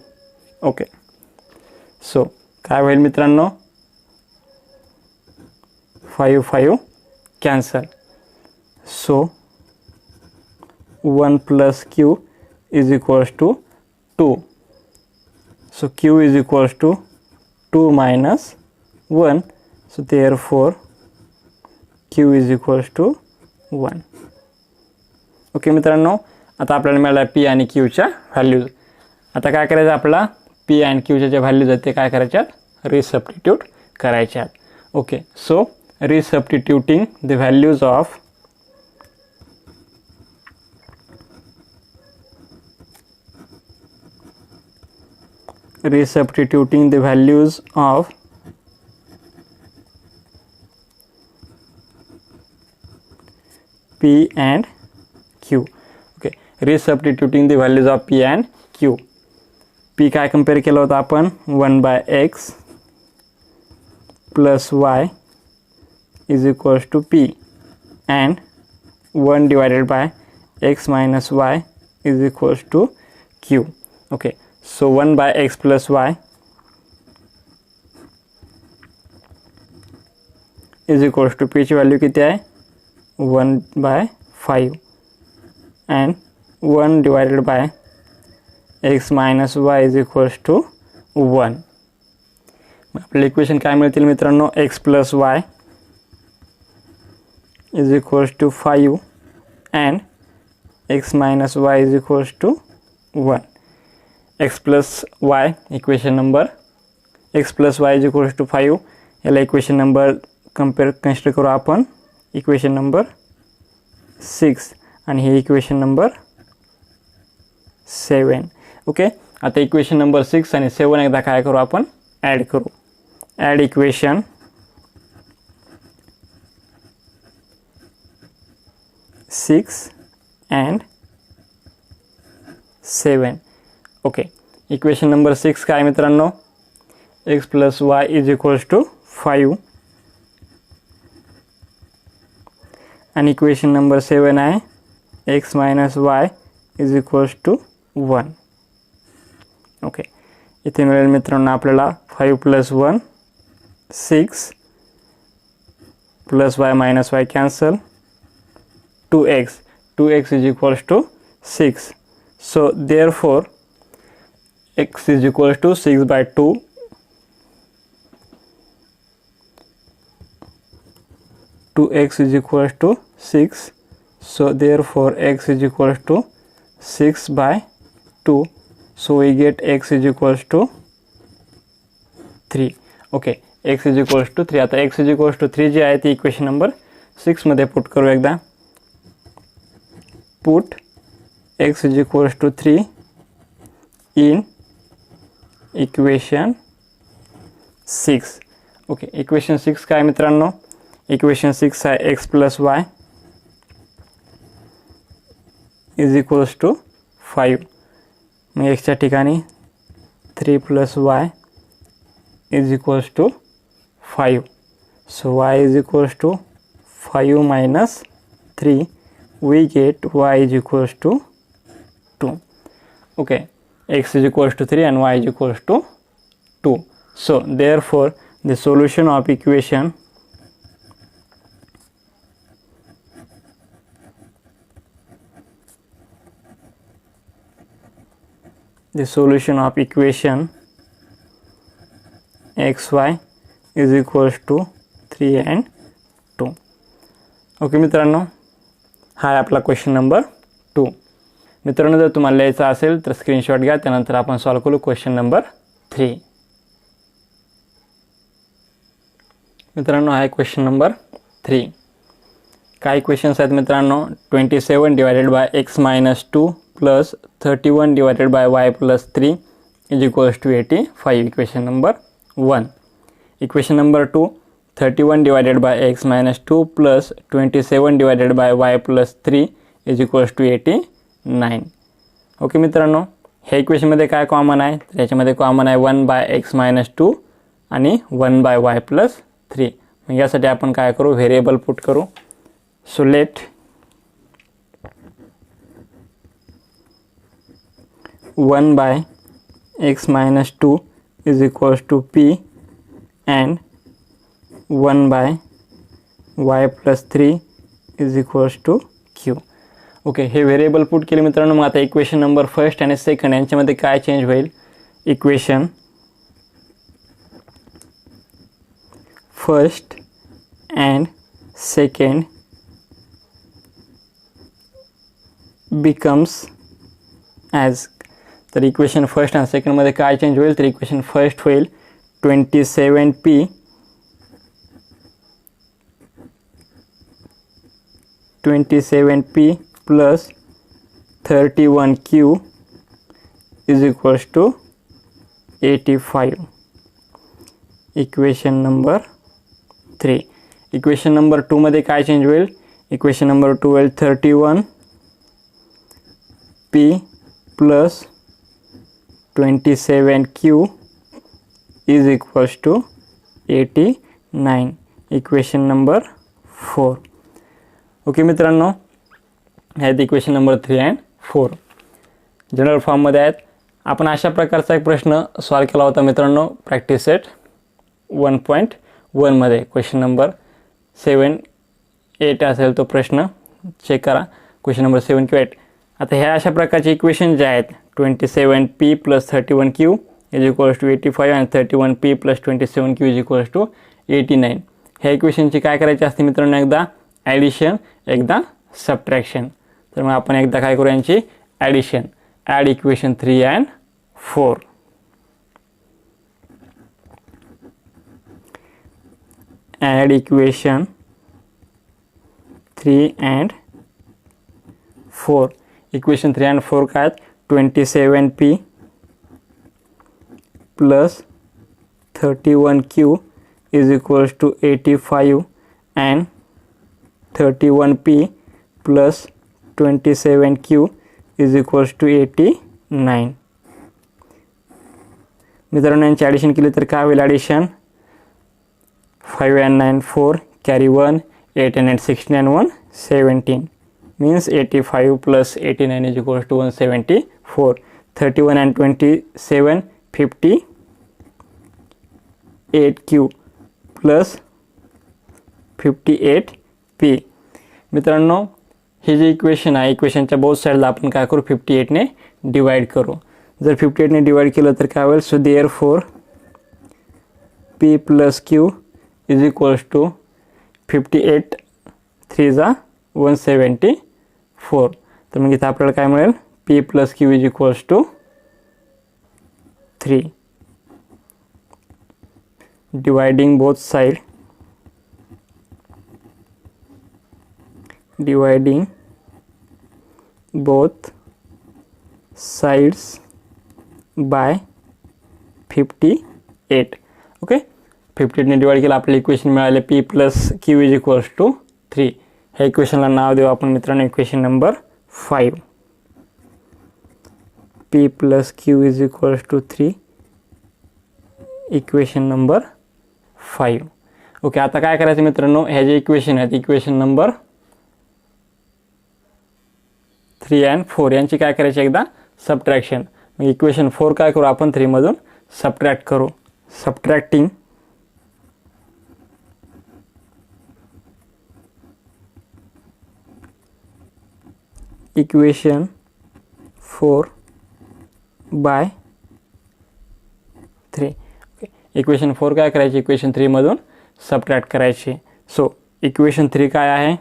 Okay, so काय होईल मित्रांनो, 5 5 cancel. So 1 plus q is equals to 2. So q is equals to 2 minus 1. So therefore q is equals to 1. Okay मित्रांनो, आता आपल्याला मिळाला p आणि q च्या व्हॅल्यूज. आता काय करायचं, आपला p आणि q च्या ज्या व्हॅल्यूज आहेत ते काय करायच्यात, रिसबस्टिट्यूट करायच्यात. Okay, so resubstituting the values of p and q. Okay, resubstituting the values of p and q. p काय कंपेअर केलं होतं आपण 1 by x plus y is equals to p and 1 divided by x minus y is equals to q. Okay, so 1 by x plus y is equals to p ची value किती आहे 1 by 5 and 1 divided by x minus y is equals to 1. आपल्याला equation काय मिळतील मित्रांनो, x plus y is equals to 5 and x minus y is equals to 1. X plus y equation number x plus y is equals to 5 याला equation number consider करू आपण equation number 6 आणि हे equation number 7. Okay, आता equation number 6 आणि 7 एकदा काय करू आपण ॲड करू. Add equation 6 and 7. Okay, equation number 6 काय मित्रांनो, x plus y is equals to 5 आणि इक्वेशन नंबर 7 आहे x minus y is equals to 1. Okay, इथे मिळेल मित्रांनो आपल्याला 5 plus 1 6 plus y minus y cancel 2x is equals to 6. So therefore x is equals to 6 by 2. 2x is equals to 6. So therefore x is equals to 6 by 2. So we get x is equals to 3. Okay, x is equals to 3. आता x is equals to 3 जी आहे ती equation number 6 मध्ये put करू एकदा. Put x is equals to 3 in equation 6. Okay, equation 6 काय मित्रांनो, equation 6 आहे x plus y is equals to 5. मग एक्सच्या ठिकाणी 3 plus y is equals to 5. So y is equals to 5 minus 3. We get y is equals to 2. Okay, x is equals to 3 and y is equals to 2. So therefore the solution of equation xy is equals to 3 and 2. Okay मित्रांनो, हा आहे आपला question number 2. मित्रांनो, जर तुम्हाला लिहायचा असेल तर स्क्रीनशॉट घ्या, त्यानंतर आपण सॉल्व करू क्वेश्चन नंबर 3. मित्रांनो, हा आहे क्वेश्चन नंबर 3. काही क्वेश्चन्स आहेत मित्रांनो. 27 divided by x minus 2 plus 31 divided by y plus 3 is equals to 85. Equation number 1. Equation number 2 31 divided by x minus 2 plus 27 divided by y plus 3 is equals to 89. Okay मित्रांनो, ह्या इक्वेशनमध्ये काय common आहे, तर याच्यामध्ये common आहे 1 by x minus 2 आणि 1 bye y plus 3. मग यासाठी आपण काय करू, व्हेरिएबल पुट करू. So let 1 by x minus 2 is equals to p and 1 by y plus 3 is equals to q. Okay, हे व्हेरिएबल पुट केले मित्रांनो. मग आता इक्वेशन नंबर फर्स्ट आणि सेकंड यांच्यामध्ये काय चेंज होईल, equation first and second becomes as. तर इक्वेशन फर्स्ट आणि सेकंडमध्ये काय चेंज होईल, तर इक्वेशन फर्स्ट होईल 27p plus 31q is equals to 85. Equation number 3. Equation number 2 मध्ये काय चेंज होईल, इक्वेशन नंबर 2 होईल 31p plus 27q is equals to 89. Equation number 4. Okay मित्रांनो, आहेत इक्वेशन नंबर 3 and 4 जनरल फॉर्ममध्ये आहेत. आपण अशा प्रकारचा एक प्रश्न सॉल्व केला होता मित्रांनो प्रॅक्टिस सेट 1.1 मध्ये. क्वेश्चन नंबर 7-8 असेल तो प्रश्न, चेक करा क्वेश्चन नंबर 7 किंवा 8. आता ह्या अशा प्रकारचे इक्वेशन जे आहेत 27p plus 31q is equals to 85 आणि 31p plus 27q is equals to 89. ह्या इक्वेशनची काय करायची असते मित्रांनो, एकदा ॲडिशन एकदा सबट्रॅक्शन. तर मग आपण एकदा काय करू यांची addition. Add equation 3 and 4. Add equation 3 and 4. Equation 3 and 4 काय 27p plus 31q is equals to 85 and 31p plus 27q is equals to 89. मित्रांनो यांची ॲडिशन केली तर काय होईल addition 5 and 9 4 carry 1 8 and 8 16 and 1 17 means 85 plus 89 is equals to 174. 31 and 27 58q plus 58p. मित्रांनो हे जे इक्वेशन आहे इक्वेशनच्या बोथ साईडला आपण काय करू 58 ने डिवाइड करू. जर 58 ने डिवाइड केलं तर काय होईल. So therefore p plus q is equals to 58 3 जा 174. तर मग इथे आपल्याला काय मिळेल p plus q is equals to 3. Dividing both sides. Dividing both sides by 58. Okay 58 ने डिवाइड केलं आपल्याला इक्वेशन मिळाले p plus q is equals to 3. ह्या इक्वेशनला नाव देऊ आपण मित्रांनो equation number 5. p plus q is equals to 3 equation number 5. Okay आता काय करायचं मित्रांनो हे जे इक्वेशन आहेत इक्वेशन नंबर 3 and 4 यांची काय करायची एकदा सबट्रॅक्शन. मग इक्वेशन 4 काय करू आपण 3 मधून सबट्रॅक्ट करू. Subtracting equation 4 by 3. Okay equation 4 काय करायची इक्वेशन 3 मधून सबट्रॅक्ट करायची. सो इक्वेशन 3 काय आहे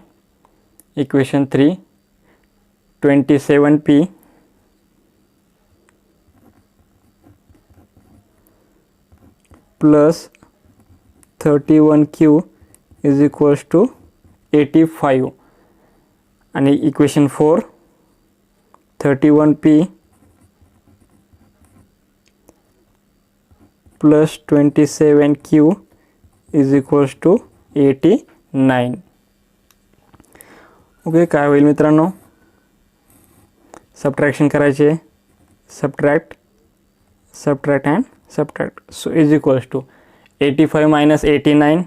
equation 3 27p plus 31q is equals to 85 आणि equation 4 31p plus 27q is equals to 89. Okay काय होईल मित्रांनो सबट्रॅक्शन करायचे subtract and subtract. So is equals to 85 minus 89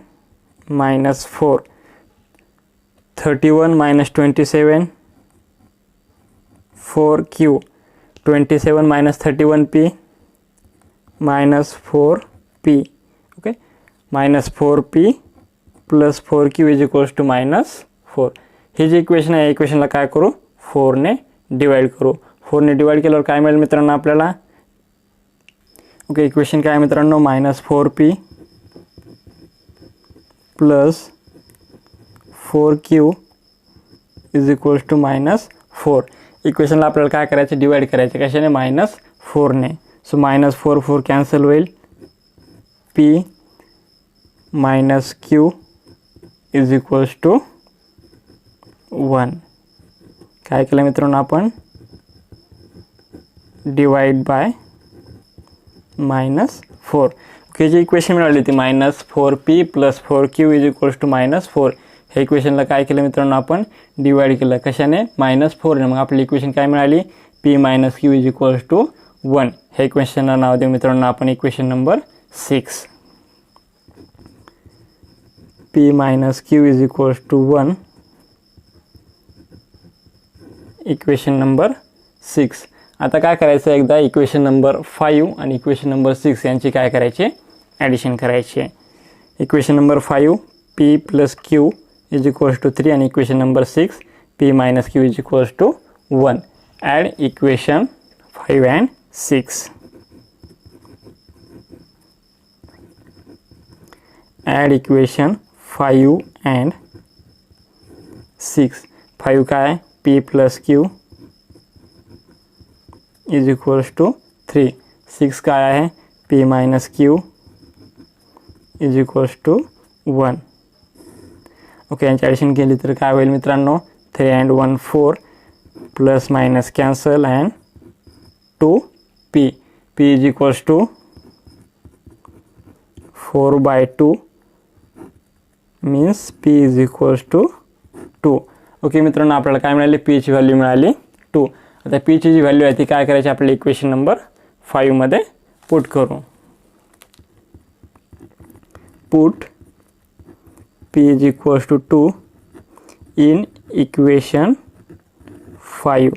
minus 4 31 minus 27 4q 27 minus 31p minus 4p. Okay minus 4p plus 4q is equals to minus 4. हे जे equation आहे इक्वेशनला काय करू 4 ने डिवाइड करू. 4 ने डिवाइड केल्यावर काय मिळेल मित्रांनो आपल्याला. ओके इक्वेशन काय मित्रांनो minus 4p plus 4q is equals to minus 4. इक्वेशनला आपल्याला काय करायचं डिवाइड करायचं कशाने -4 ने. सो -4 कॅन्सल होईल. p minus q is equals to 1. काय केलं मित्रांनो आपण डिवाइड बाय -4. ओके जी इक्वेशन मिळाली ती -4p plus 4q is equals to -4. हे इक्वेशनला काय केलं मित्रांनो आपण डिवाइड केलं कशाने -4 ने. मग आपली इक्वेशन काय मिळाली p minus q is equals to 1. हे इक्वेशनला नाव देऊ मित्रांनो आपण equation number 6. p minus q is equals to 1 equation number 6. आता काय करायचं एकदा इक्वेशन नंबर 5 आणि इक्वेशन नंबर 6 यांची काय करायचे ॲडिशन करायचे. Equation number 5 p plus q is equals to 3 आणि equation number 6 p minus q is equals to 1. Add equation 5 and 6. Add equation 5 and 6. 5 काय p plus q is equals to 3. 6 काय आहे, p minus q is equals to 1. Okay, यांची addition केली तर काय होईल मित्रांनो, 3 and 1 4 plus minus cancel and 2p. p is equals to 4/2 means p is equals to 2. Okay मित्रांनो, आपल्याला काय मिळाली, p ची व्हॅल्यू मिळाली 2. आता p ची जी व्हॅल्यू आहे ती काय करायची, आपल्याला इक्वेशन नंबर 5 मध्ये पुट करू. Put p is equals to 2 in equation 5.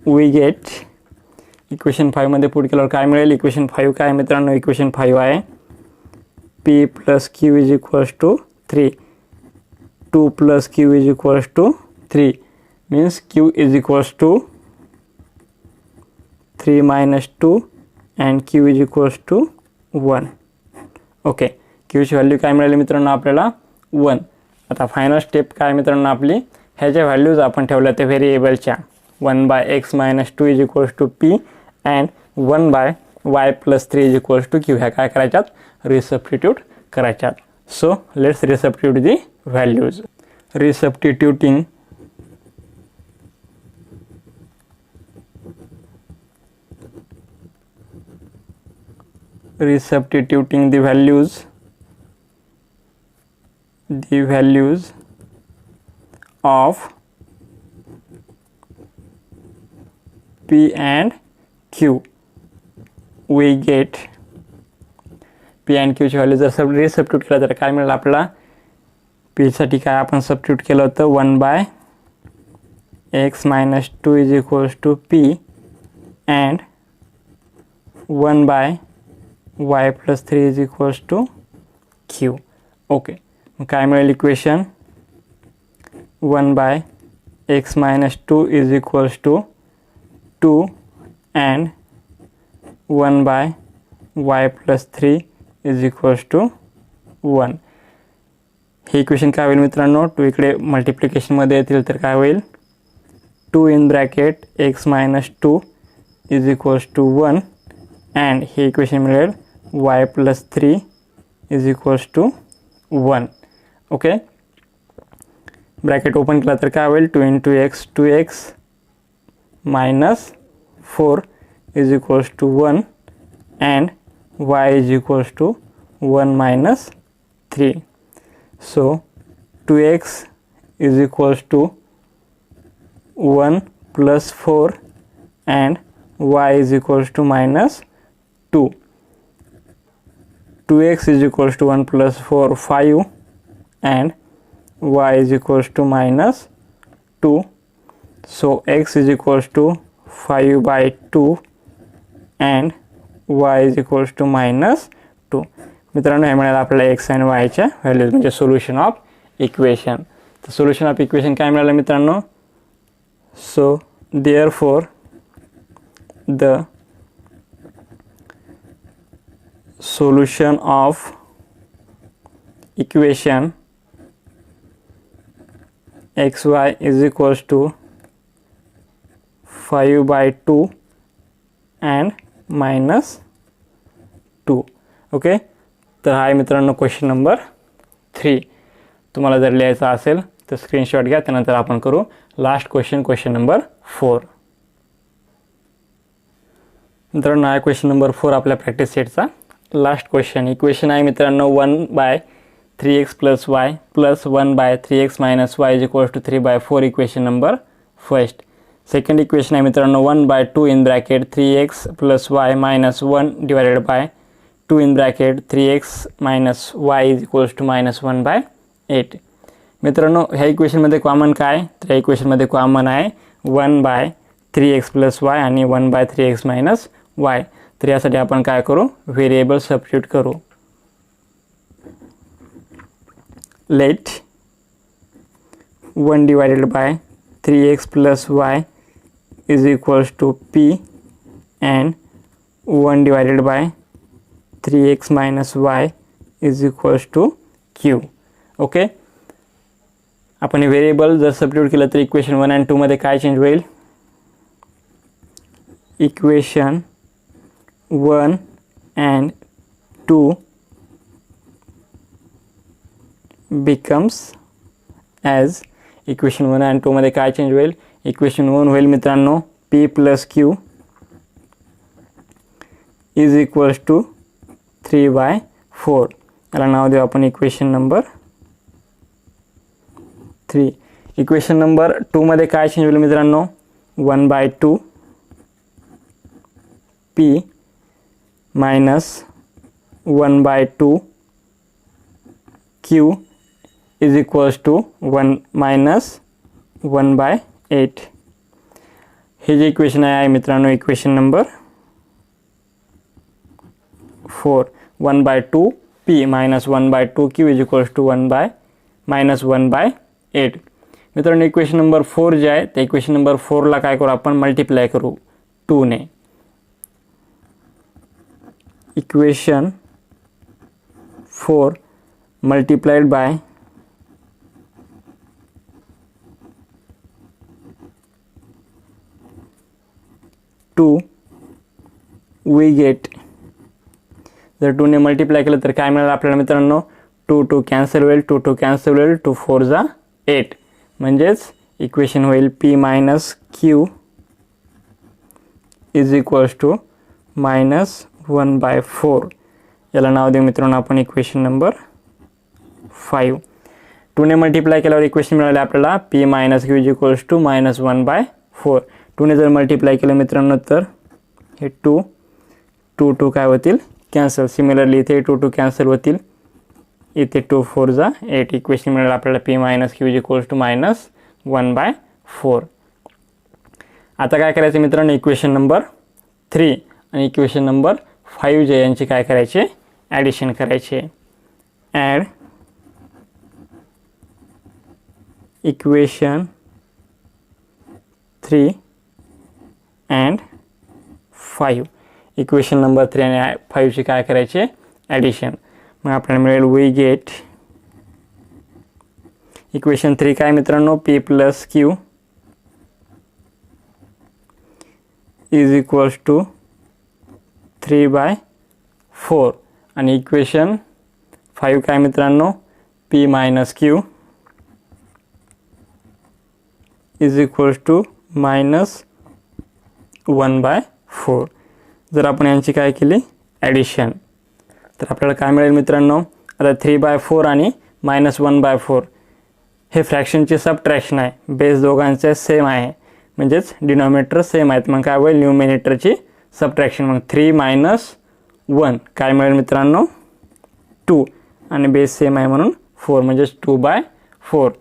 We get equation 5 मध्ये पुट केल्यावर काय मिळेल, इक्वेशन 5 काय मित्रांनो, इक्वेशन 5 आहे p plus q is equals to 3. 2 plus q is equals to 3 means q is equals to 3 minus 2 and q is equals to 1. Okay, q ची value काय मिळाली मित्रांनो आपल्याला 1. आता फायनल स्टेप काय मित्रांनो आपली, ह्याच्या व्हॅल्यूज आपण ठेवल्या त्या व्हेरिएबलच्या 1/x minus 2 is equals to p and 1/y plus 3 is equals to q. ह्या काय करायच्यात, रिसबस्टिट्यूट करायच्यात. So let's resubstitute the values. Resubstituting the values of p and q, we get p and q ची value जर रिसबस्टिट्यूट केलं तर काय मिळेल आपल्याला, p साठी काय आपण सबस्टिट्यूट केलं होतं 1/x minus 2 is equals to p and 1/y plus 3 is equals to q. Okay, मग काय मिळेल equation, 1/x minus 2 is equals to 2 and 1/y plus 3 is equals to 1. हे इक्वेशन काय होईल मित्रांनो, 2 इकडे मल्टिप्लिकेशनमध्ये येतील तर काय होईल, 2 in bracket x minus 2 is equals to 1 and हे इक्वेशन मिळेल y plus 3 is equals to 1. Okay, bracket open केला तर काय होईल, 2 into x 2x minus 4 is equals to 1 and y is equals to 1 minus 3. So 2x is equals to 1 plus 4 and y is equals to minus 2. 2x is equals to 1 plus 4 5 and y is equals to minus 2. So x is equals to 5/2 and y is equals to minus 2. मित्रांनो, हे मिळालं आपल्याला x आणि y च्या values म्हणजे solution of equation. तर solution of equation काय मिळालं मित्रांनो, so therefore the solution of equation xy is equals to 5/2 and minus 2. Okay, तर हा आहे मित्रांनो क्वेश्चन नंबर 3. तुम्हाला जर लिहायचा असेल तर स्क्रीनशॉट घ्या, त्यानंतर आपण करू लास्ट क्वेश्चन नंबर 4. मित्रांनो, हा क्वेश्चन नंबर 4 आपल्या प्रॅक्टिस सेटचा लास्ट क्वेश्चन. इक्वेशन आहे मित्रांनो 1/3x plus y plus 1/3x minus y is equals to 3/4. Equation number first. Second equation आहे मित्रांनो 1/2 in bracket 3x plus y minus 1 divided by 2 in bracket 3x minus y is equals to minus 1/8. मित्रांनो, ह्या इक्वेशनमध्ये common काय, तर ह्या इक्वेशनमध्ये common आहे 1/3x plus y आणि 1/3x minus y. तर यासाठी आपण काय करू, व्हेरिएबल सबस्टिट्यूट करू. Let 1 divided by 3x plus y is equals to p and 1 divided by 3x minus y is equals to q. Okay, आपण हे व्हेरिएबल जर सबस्टिट्यूट केलं तर इक्वेशन 1 आणि 2 मध्ये काय चेंज होईल, equation 1 and 2 becomes as equation 1 and 2 मध्ये काय चेंज होईल, इक्वेशन 1 होईल मित्रांनो p plus q is equals to 3/4. याला नाव देऊ आपण इक्वेशन नंबर 3. इक्वेशन नंबर 2 मध्ये काय चेंज होईल मित्रांनो, 1/2 p minus 1/2 q is equals to 1 minus 1/8. हे जे इक्वेशन आहे मित्रांनो equation number 4. 1/2 p minus 1/2 q is equals to 1 - 1/8. मित्रांनो इक्वेशन नंबर 4 जे आहे ते इक्वेशन नंबर 4 ला काय करू आपण मल्टिप्लाय करू 2 ने. Equation 4 multiplied by 2 we get, जर 2 ने मल्टिप्लाय केलं तर काय मिळेल आपल्याला मित्रांनो, 2 कॅन्सल होईल, 2 कॅन्सल होईल, 2 4 जा 8. म्हणजेच इक्वेशन होईल p minus q is equals to -1/4. याला नाव देऊ मित्रांनो आपण इक्वेशन नंबर 5. 2 ने मल्टिप्लाय केल्यावर इक्वेशन मिळाले आपल्याला p minus q is equals to -1/4. 2 ने जर मल्टिप्लाय केलं मित्रांनो तर हे 2 काय होतील कॅन्सल. सिमिलरली इथे 2 कॅन्सल होतील, इथे 2 4 जा 8. इक्वेशन मिळालं आपल्याला p minus q is equals to -1/4. आता काय करायचं मित्रांनो, इक्वेशन नंबर 3 आणि इक्वेशन नंबर 5 जे यांची काय करायचे ॲडिशन करायचे. Add equation 3 and 5. Equation number 3 आणि 5 ची काय करायचे ॲडिशन. मग आपल्याला मिळेल वी गेट इक्वेशन 3 काय मित्रांनो, p plus q is equals to 3/4. आणि इक्वेशन 5 काय मित्रांनो, p minus q is equals to -1/4. जर आपण यांची काय केली ॲडिशन तर आपल्याला काय मिळेल मित्रांनो, आता 3/4 आणि -1/4 हे फ्रॅक्शनची सबट्रॅक्शन आहे. बेस दोघांचे सेम आहे म्हणजेच डिनॉमिनेटर सेम आहेत. मग काय होईल न्यूमिनेटरची सबट्रॅक्शन. मग 3 - 1 काय मिळेल मित्रांनो 2 आणि बेस सेम आहे म्हणून 4 म्हणजेच 2/4.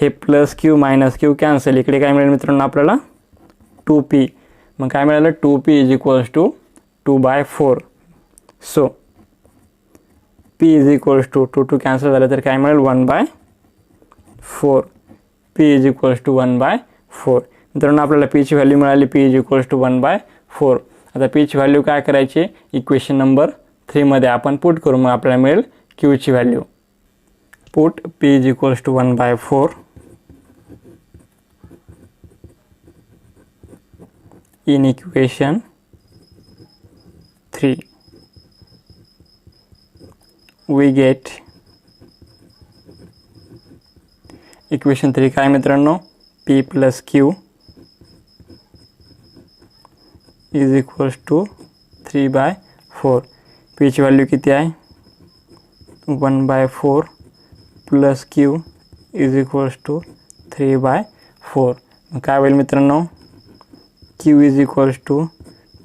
हे plus Q minus Q cancel. इकडे काय मिळेल मित्रांनो आपल्याला 2p. मग काय मिळालं 2p is equals to 2/4. So p is equals to 2 cancel झालं तर काय मिळेल 1/4. p is equals to 1/4. मित्रांनो आपल्याला p ची व्हॅल्यू मिळाली, p इज इक्वल्स टू 1/4. आता p ची व्हॅल्यू काय करायची इक्वेशन नंबर 3 मध्ये आपण पुट करू. मग आपल्याला मिळेल q ची value. Put p is equals to 1/4 in equation 3. We get equation 3 काय मित्रांनो, p plus q is equals to 3/4. p ची व्हॅल्यू किती आहे 1/4 plus q is equals to 3/4. मग काय होईल मित्रांनो, q is equals to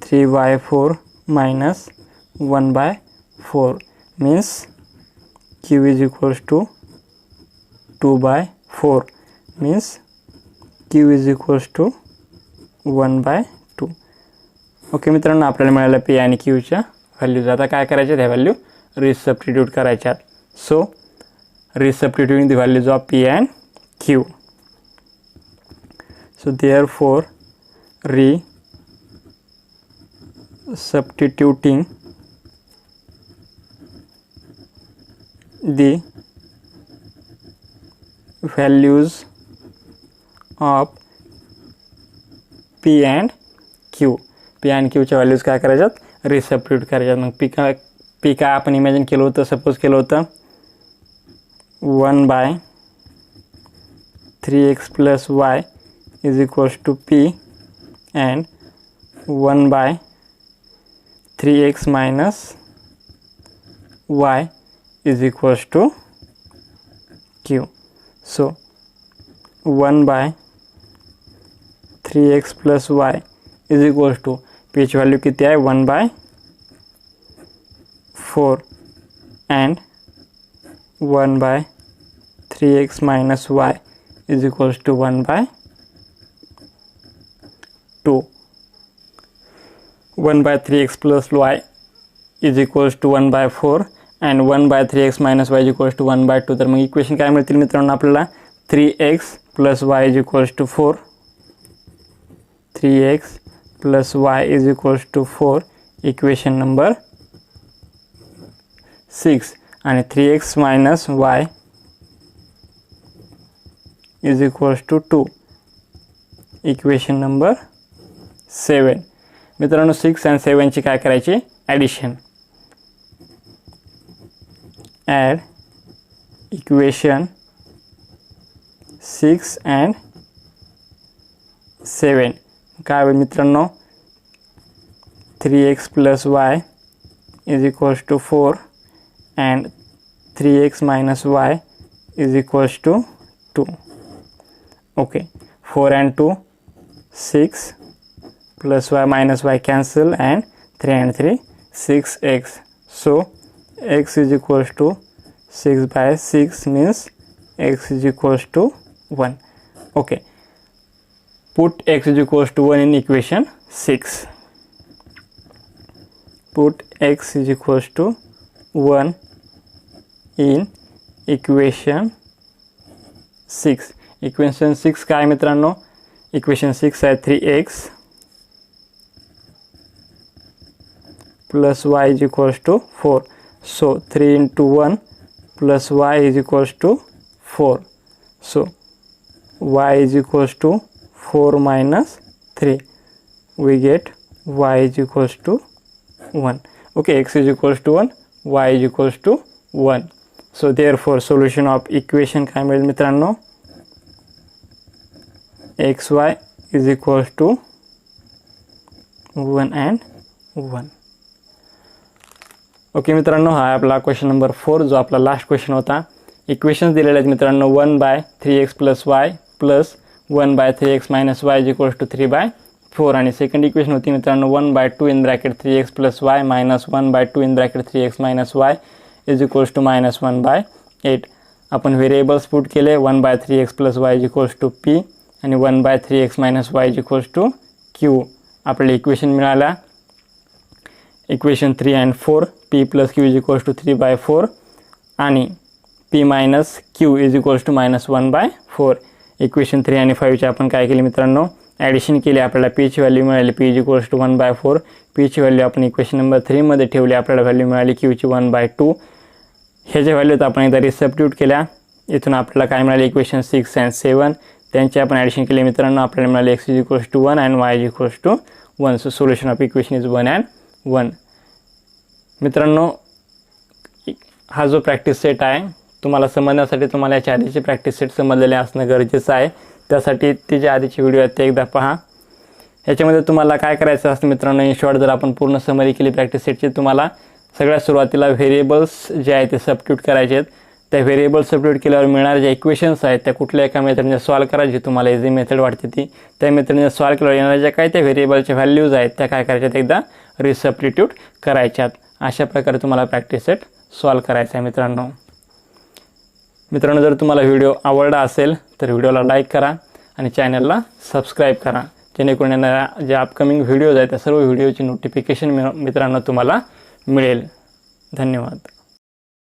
3/4 minus 1/4 means q is equals to 2/4 means q is equals to 1/2. Okay मित्रांनो आपल्याला मिळालं p आणि q च्या व्हॅल्यूज. आता काय करायचे त्या व्हॅल्यू रिसबस्टिट्यूट करायच्यात. So resubstituting the values of p and q. So therefore substituting the values of p and q च्या व्हॅल्यूज काय करायच्यात रिसबस्टिट्यूट करायच्यात. मग पी काय आपण इमॅजिन केलं होतं, सपोज केलं होतं 1/3x + y = p and 1/3x - y = q. So 1/3x + y = p ची व्हॅल्यू किती आहे 1/4 and 1/3x - y = 1/2. 1/3x + y = 1/4 and 1/3x - y = 1/2. तर मग इक्वेशन काय मिळतील मित्रांनो आपल्याला 3x + y = 4, 3x + y = 4 equation number 6 आणि 3x - y = 2 इक्वेशन नंबर 7. मित्रांनो 6 आणि 7 ची काय करायची ॲडिशन. Add equation 6 and 7. काय होईल मित्रांनो 3x + y = 4 and 3x - y = 2. Okay, 4 and 2 6 + y - y cancel and 3 and 3 6x. So x = 6/6 means x = 1. Okay, put x = 1 in equation 6. Put x = 1 in equation 6. Equation 6 काय मित्रांनो equation 6 आहे 3x + y = 4. So 3 × 1 + y = 4. So y = 4 - 3. We get y = 1. Okay, x = 1, y = 1. So therefore solution of equation काय मिळेल मित्रांनो xy = 1 and 1. Okay मित्रांनो हा आपला question number 4 जो आपला लास्ट क्वेश्चन होता. इक्वेशन्स दिलेले आहेत मित्रांनो 1/3x + y + 1/3x - y = 3/4 आणि सेकंड इक्वेशन होती मित्रांनो 1/2 (3x + y - 1/2 (3x - y) = -1/8. आपण व्हेरिएबल्स पुट केले 1/3x + y = p आणि 1/3x - y = q. आपल्याला इक्वेशन मिळाला इक्वेशन 3 and 4 p + q = 3/4 आणि p - q = -1/4. इक्वेशन 3 आणि 5 ची आपण काय केले मित्रांनो ॲडिशन केली. आपल्याला p ची व्हॅल्यू मिळाली p = 1/4. p ची व्हॅल्यू आपण इक्वेशन नंबर 3 मध्ये ठेवली. आपल्याला व्हॅल्यू मिळाली q ची 1/2. ह्याच्या व्हॅल्यूत आपण एकदा रिसबस्टिट्यूट केल्या. इथून आपल्याला काय मिळाले इक्वेशन 6 and 7 त्यांचे आपण ॲडिशन केले मित्रांनो. आपल्याला मिळाले x = 1 and y = 1. So solution of equation is 1 and 1. मित्रांनो हा जो प्रॅक्टिस सेट आहे तुम्हाला समजण्यासाठी तुम्हाला याच्या आधीचे प्रॅक्टिस सेट समजलेले असणं गरजेचं आहे. त्यासाठी ते जे आधीचे व्हिडिओ आहेत ते एकदा पहा. ह्याच्यामध्ये तुम्हाला काय करायचं असतं मित्रांनो इन शॉर्ट जर आपण पूर्ण समरी केली प्रॅक्टिस सेटची तुम्हाला सगळ्यात सुरुवातीला व्हेरिएबल्स जे आहेत ते सबस्टिट्यूट करायचे आहेत. त्या व्हेरिएबल सबस्टिट्यूट केल्यावर मिळणारे जे इक्वेशन्स आहेत त्या कुठल्या एका मेथडने सॉल्व करायची तुम्हाला इझी मेथड वाटते ती त्या मेथडने सॉल्व केल्यावर येणाऱ्या ज्या काही त्या व्हेरिएबलच्या व्हॅल्यूज आहेत त्या काय करायच्यात एकदा रिसबस्टिट्यूट करायच्यात. अशा प्रकारे तुम्हाला प्रॅक्टिस सेट सॉल्व करायचा आहे मित्रांनो. जर तुम्हाला व्हिडिओ आवडला असेल तर व्हिडिओला लाईक करा आणि चॅनलला सबस्क्राईब करा जेणेकरून येणाऱ्या जे अपकमिंग व्हिडिओज आहेत त्या सर्व व्हिडिओची नोटिफिकेशन मित्रांनो तुम्हाला मिळेल. धन्यवाद.